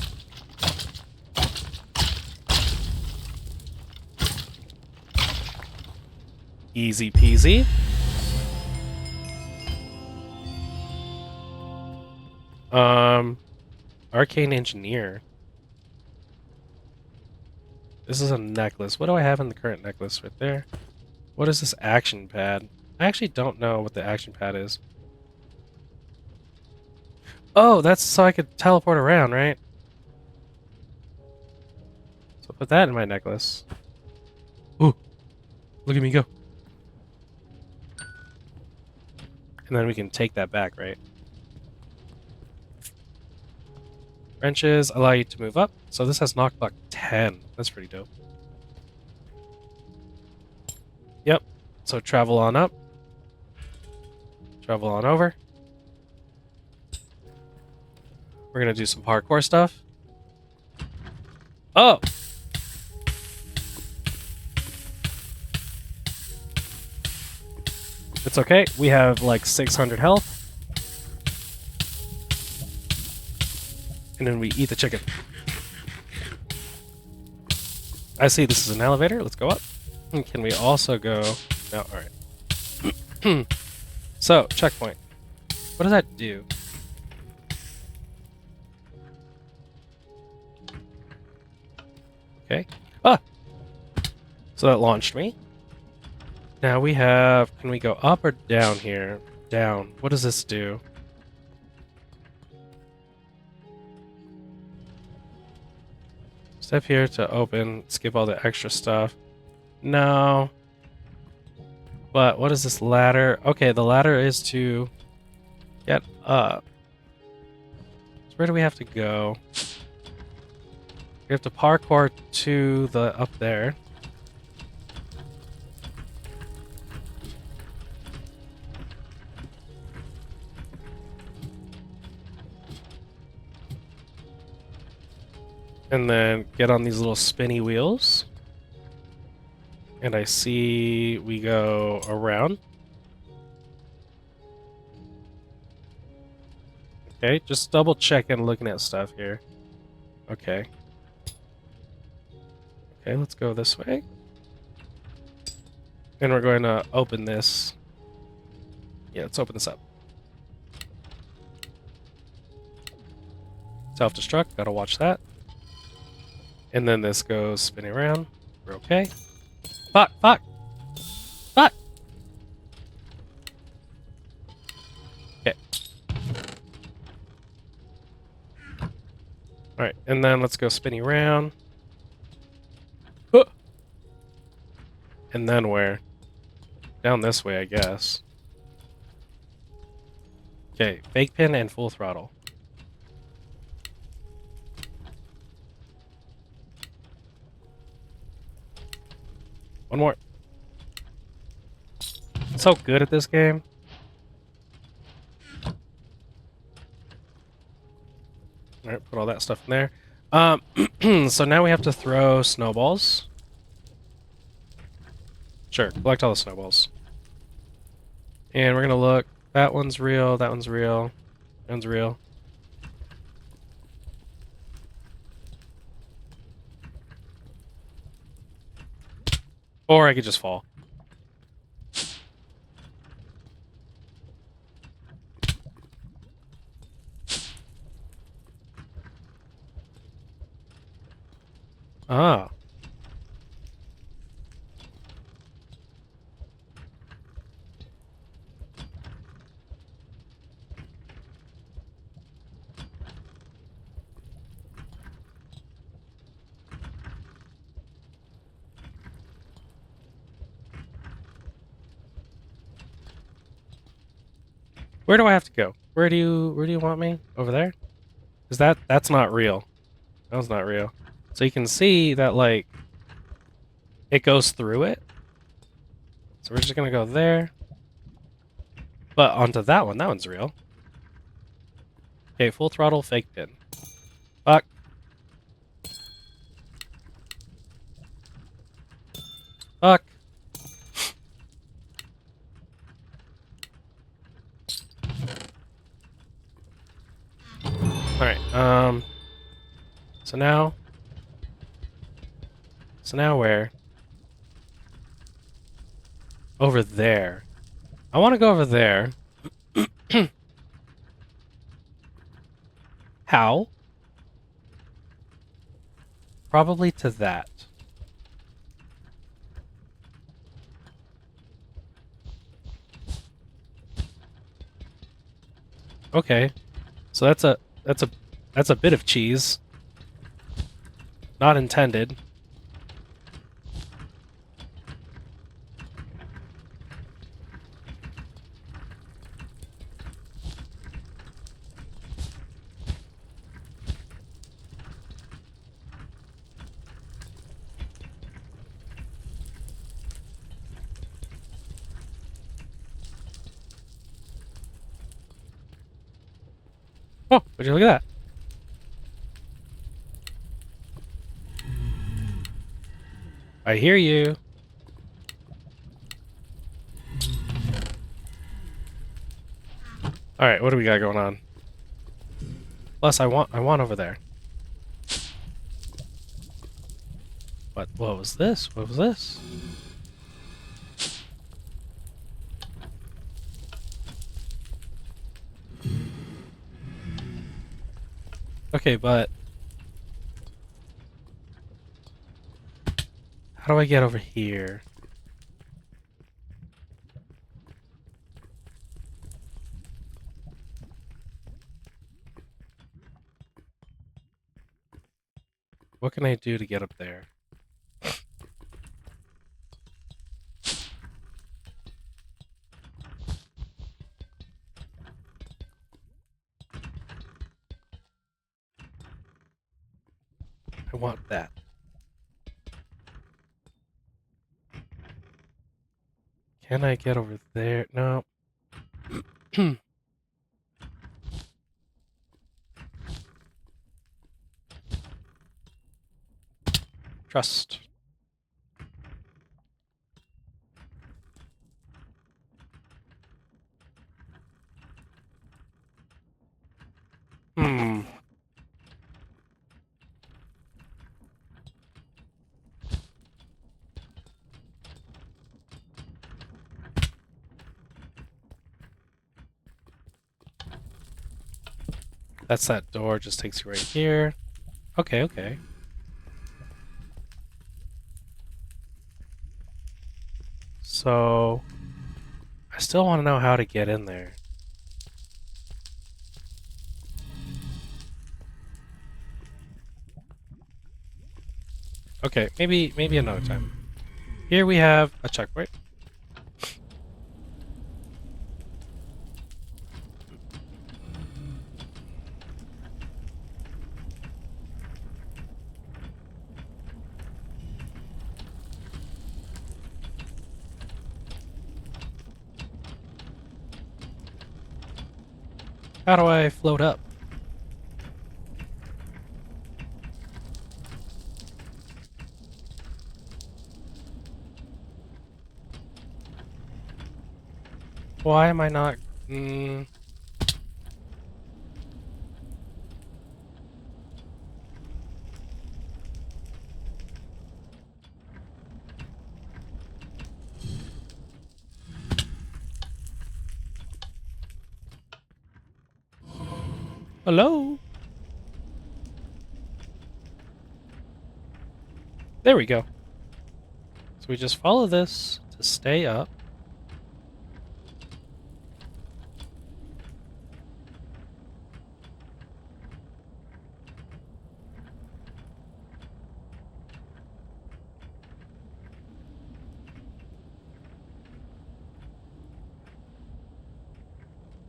Easy peasy. Arcane Engineer. This is a necklace. What do I have in the current necklace right there? What is this action pad? I actually don't know what the action pad is. Oh, that's so I could teleport around, right? So put that in my necklace. Ooh, look at me go. And then we can take that back, right? Wrenches allow you to move up. So this has knockback 10. That's pretty dope. Yep. So travel on up. Travel on over. We're going to do some parkour stuff. Oh! It's okay. We have like 600 health. And then we eat the chicken. I see this is an elevator. Let's go up. And can we also go... No, alright. So, checkpoint. What does that do? Okay. Ah! So that launched me. Now we have... Can we go up or down here? Down. What does this do? Step here to open. Skip all the extra stuff. No. But what is this ladder? Okay, the ladder is to get up. So where do we have to go? We have to parkour to the up there. And then get on these little spinny wheels. And I see we go around. Okay, just double checking, looking at stuff here. Okay. Okay, let's go this way. And we're going to open this. Yeah, let's open this up. Self-destruct, gotta watch that. And then this goes spinning around. We're okay. Fuck, fuck, fuck! Okay. Alright, and then let's go spinning around. Huh. And then where? Down this way, I guess. Okay, fake pin and full throttle. One more. So good at this game. Alright, put all that stuff in there. So now we have to throw snowballs. Sure, collect all the snowballs. And we're gonna look. That one's real, that one's real, that one's real. Or I could just fall. Ah. Where do I have to go? Where do you want me? Over there? Because that's not real. That was not real. So you can see that like it goes through it. So we're just gonna go there. But onto that one. That one's real. Okay, full throttle, fake pin. Fuck. Fuck. Alright, so now where? Over there. I want to go over there. How? Probably to that. Okay. So that's a bit of cheese. Not intended. Oh, would you look at that? I hear you. All right, what do we got going on? Plus, I want over there. What was this? What was this? Okay, but how do I get over here? What can I do to get up there? I want that. Can I get over there? No. Trust. Hmm. That's that door. Just takes you right here. Okay, okay. So, I still want to know how to get in there. Okay, maybe another time. Here we have a checkpoint. How do I float up? Why am I not... Hello? There we go. So we just follow this to stay up.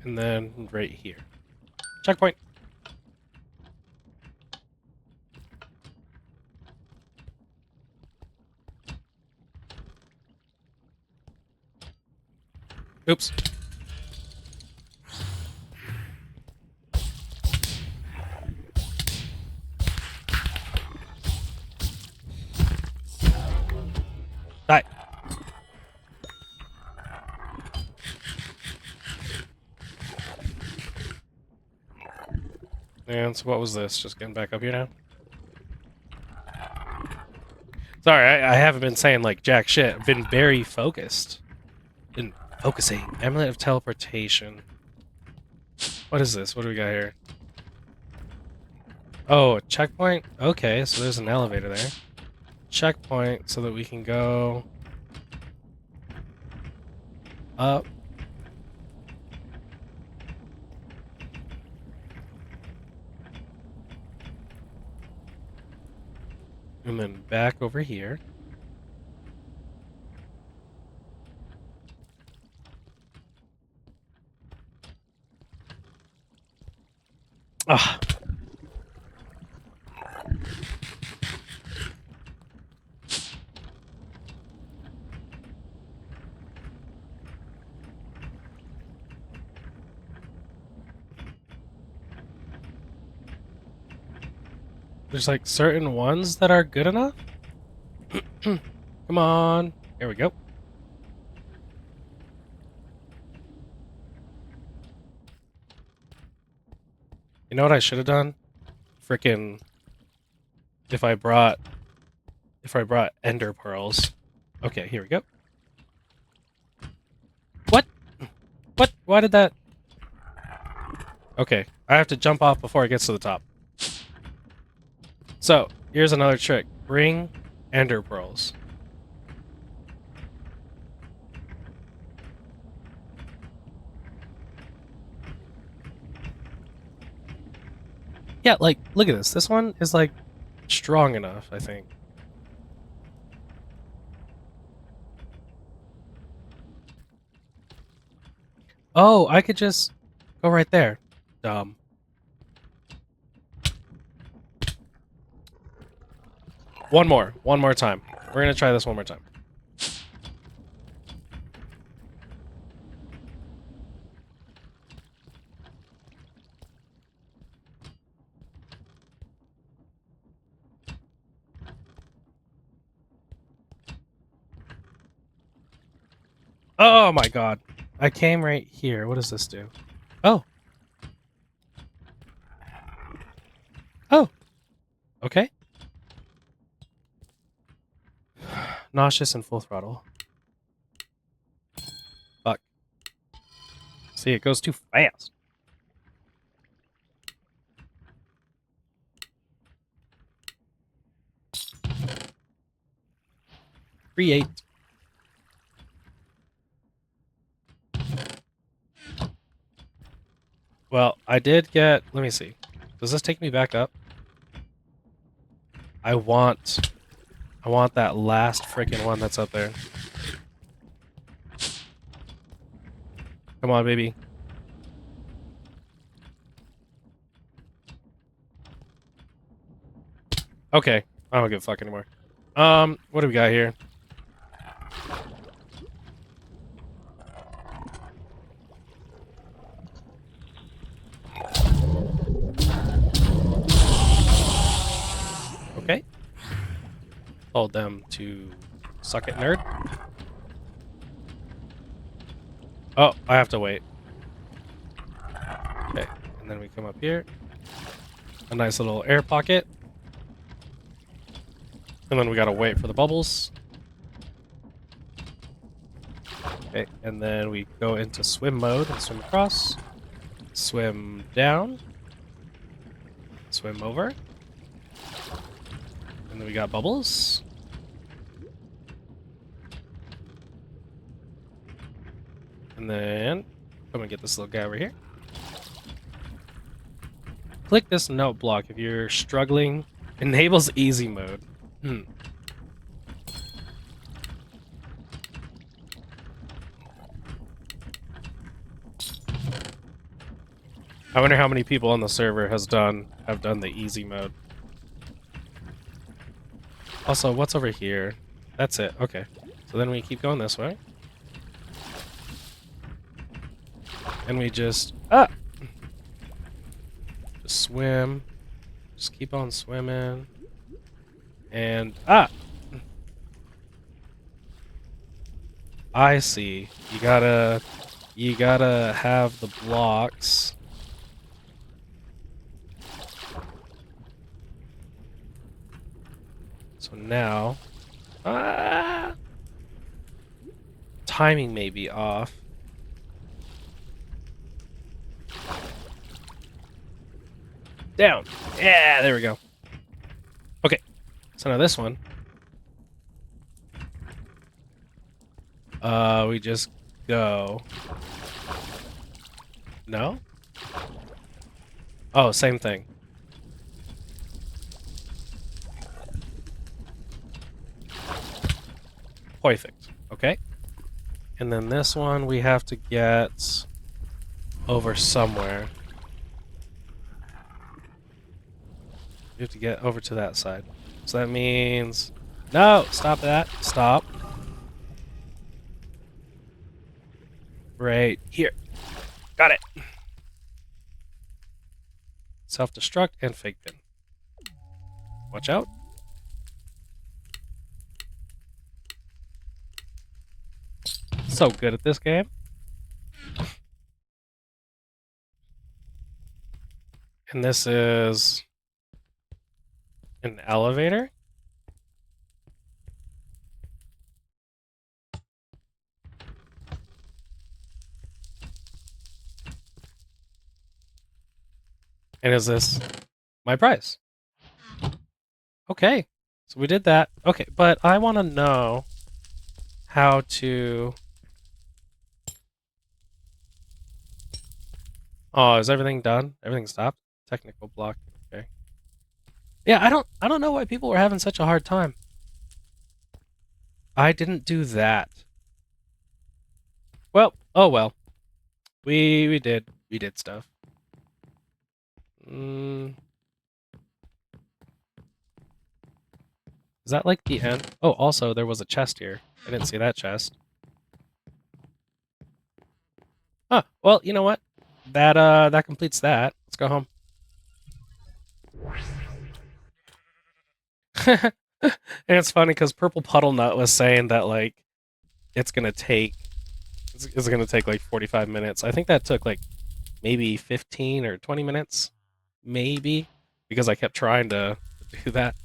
And then right here. Checkpoint. Oops. Die. And so what was this? Just getting back up here now? Sorry, I haven't been saying like jack shit. I've been very focused. Been focusing. Amulet of teleportation. What is this? What do we got here? Oh, a checkpoint? Okay, so there's an elevator there. Checkpoint so that we can go up. And then back over here. Ah. There's like certain ones that are good enough. Come on. There we go. You know what I should have done? Frickin' if I brought ender pearls. Okay, here we go. What? What? Why did that? Okay, I have to jump off before it gets to the top. So, here's another trick. Bring ender pearls. Yeah, like, look at this. This one is, like, strong enough, I think. Oh, I could just go right there. Dumb. One more time. We're gonna try this one more time. Oh my god. I came right here. What does this do? Oh. Oh. Okay. Nauseous and full throttle. Fuck. See, it goes too fast. Create. Well, I did get... Let me see. Does this take me back up? I want that last freaking one that's up there. Come on, baby. Okay. I don't give a fuck anymore. What do we got here? Okay. Told them to suck it, nerd. Oh, I have to wait. Okay, and then we come up here. A nice little air pocket. And then we gotta wait for the bubbles. Okay, and then we go into swim mode and swim across. Swim down. Swim over. And then we got bubbles. And then come and get this little guy over here. Click this note block if you're struggling. Enables easy mode. I wonder how many people on the server have done the easy mode. Also, what's over here? That's it. Okay. So then we keep going this way. And we just swim. Just keep on swimming. And I see. You gotta have the blocks. So now timing may be off. Down. Yeah, there we go. Okay. So now this one. We just go. No? Oh, same thing. Perfect. Okay. And then this one we have to get over somewhere. We have to get over to that side. So that means... No! Stop that. Stop. Right here. Got it. Self-destruct and fake pin. Watch out. So good at this game. And this is an elevator. And is this my prize? Okay. So we did that. Okay, but I want to know how to... Oh, is everything done? Everything stopped? Technical block. Okay. Yeah, I don't know why people were having such a hard time. I didn't do that. Well, oh well. We did stuff. Is Is that like the end? Oh, also there was a chest here. I didn't see that chest. Huh. Well, you know what? That completes that. Let's go home. And it's funny because Purple Puddle Nut was saying that like it's gonna take it's gonna take like 45 minutes. I think that took like maybe 15 or 20 minutes, maybe, because I kept trying to do that.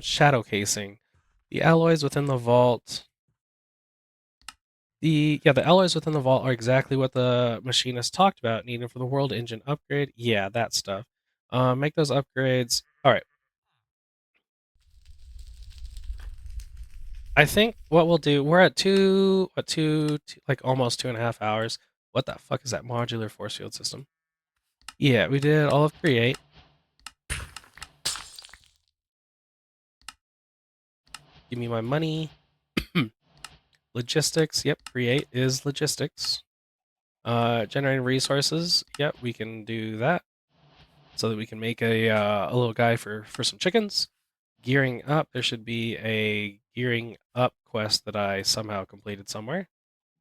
Shadow casing. The alloys within the vault. The alloys within the vault are exactly what the machinist talked about, needed for the world engine upgrade. Yeah, that stuff. Make those upgrades. All right. I think what we'll do. We're at like almost 2.5 hours. What the fuck is that modular force field system? Yeah, we did all of create. Give me my money. Logistics. Yep, create is logistics. Generating resources. Yep, we can do that. So that we can make a little guy for some chickens. Gearing up. There should be a gearing up quest that I somehow completed somewhere.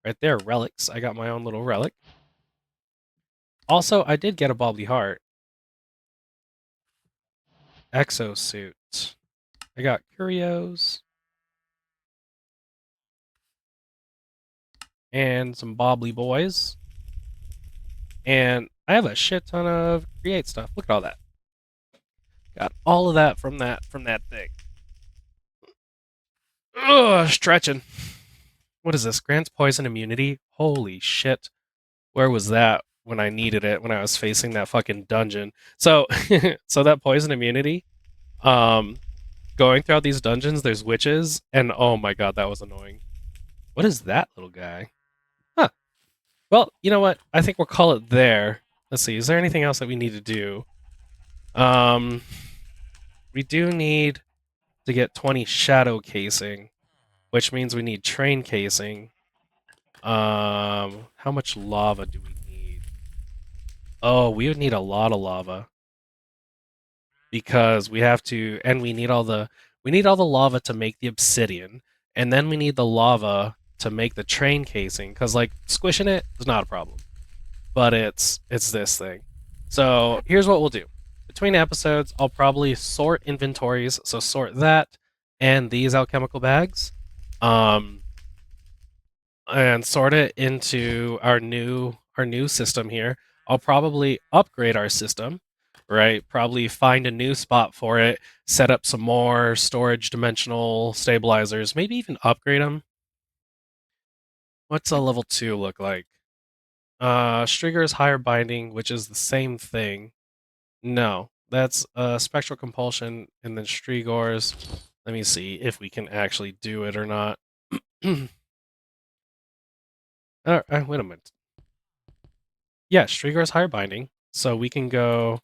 Right there, relics. I got my own little relic. Also, I did get a Bobbly Heart. Exosuit. I got curios. And some Bobbly Boys. And I have a shit ton of create stuff. Look at all that. Got all of that from that thing. Ugh, stretching. What is this? Grants poison immunity? Holy shit. Where was that when I needed it, when I was facing that fucking dungeon? So so that poison immunity, um, going throughout these dungeons, there's witches, and oh my god, that was annoying. What is that little guy? Huh. Well, you know what? I think we'll call it there. Let's see, is there anything else that we need to do? Um, we do need to get 20 shadow casing, which means we need train casing. How much lava do we need? Oh, we would need a lot of lava because we have to, and we need all the lava to make the obsidian, and then we need the lava to make the train casing. Because like squishing it is not a problem, but it's this thing. So here's what we'll do. Between episodes, I'll probably sort inventories. So sort that and these alchemical bags. And sort it into our new system here. I'll probably upgrade our system, right? Probably find a new spot for it, set up some more storage dimensional stabilizers, maybe even upgrade them. What's a level 2 look like? Strigger's higher binding, which is the same thing. No, that's spectral compulsion, and then Strigor's. Let me see if we can actually do it or not. Wait a minute. Yeah, Strigor's higher binding. So we can go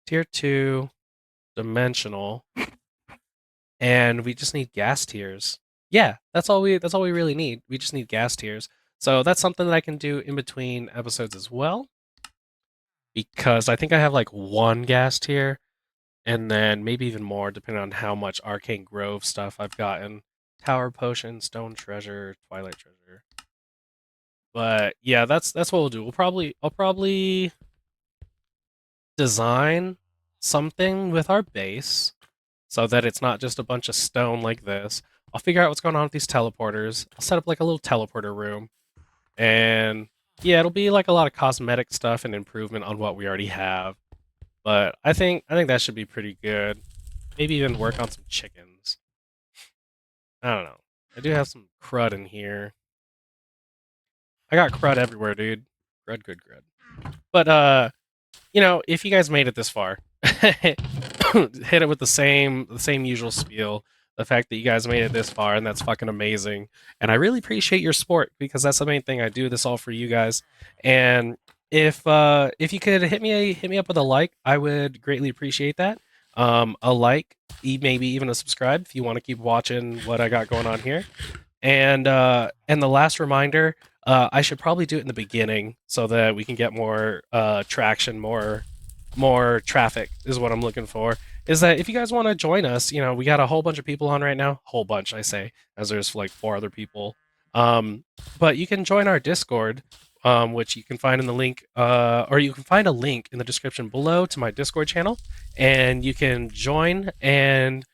tier 2 dimensional, and we just need gas tiers. Yeah, that's all we really need. We just need gas tiers. So that's something that I can do in between episodes as well. Because I think I have like one gas tier, and then maybe even more depending on how much Arcane Grove stuff I've gotten. Tower Potion, Stone Treasure, Twilight Treasure. But yeah, that's what we'll do. I'll probably design something with our base so that it's not just a bunch of stone like this. I'll figure out what's going on with these teleporters. I'll set up like a little teleporter room. And yeah, it'll be like a lot of cosmetic stuff and improvement on what we already have. But I think that should be pretty good. Maybe even work on some chickens. I don't know. I do have some crud in here. I got crud everywhere, dude. Crud, good crud. But you know, if you guys made it this far, hit it with the same usual spiel. The fact that you guys made it this far, and that's fucking amazing. And I really appreciate your support because that's the main thing. I do this all for you guys. And if you could hit me up with a like, I would greatly appreciate that. A like, maybe even a subscribe if you want to keep watching what I got going on here. And the last reminder, I should probably do it in the beginning so that we can get more traction, more traffic is what I'm looking for. is that if you guys want to join us, we got a whole bunch of people on right now. Whole bunch, I say, as there's like 4 other people. But you can join our Discord, which you can find in the link, or you can find a link in the description below to my Discord channel, and you can join and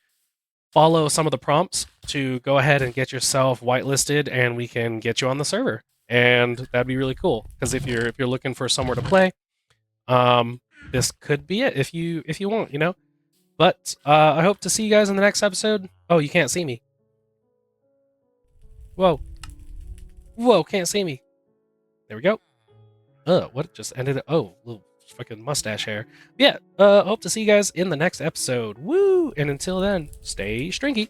follow some of the prompts to go ahead and get yourself whitelisted, and we can get you on the server. And that'd be really cool because if you're looking for somewhere to play, this could be it if you want. But I hope to see you guys in the next episode. Oh, you can't see me. Whoa, whoa, can't see me. There we go. What just ended? Oh, little fucking mustache hair. Yeah. Hope to see you guys in the next episode. Woo! And until then, stay stringy.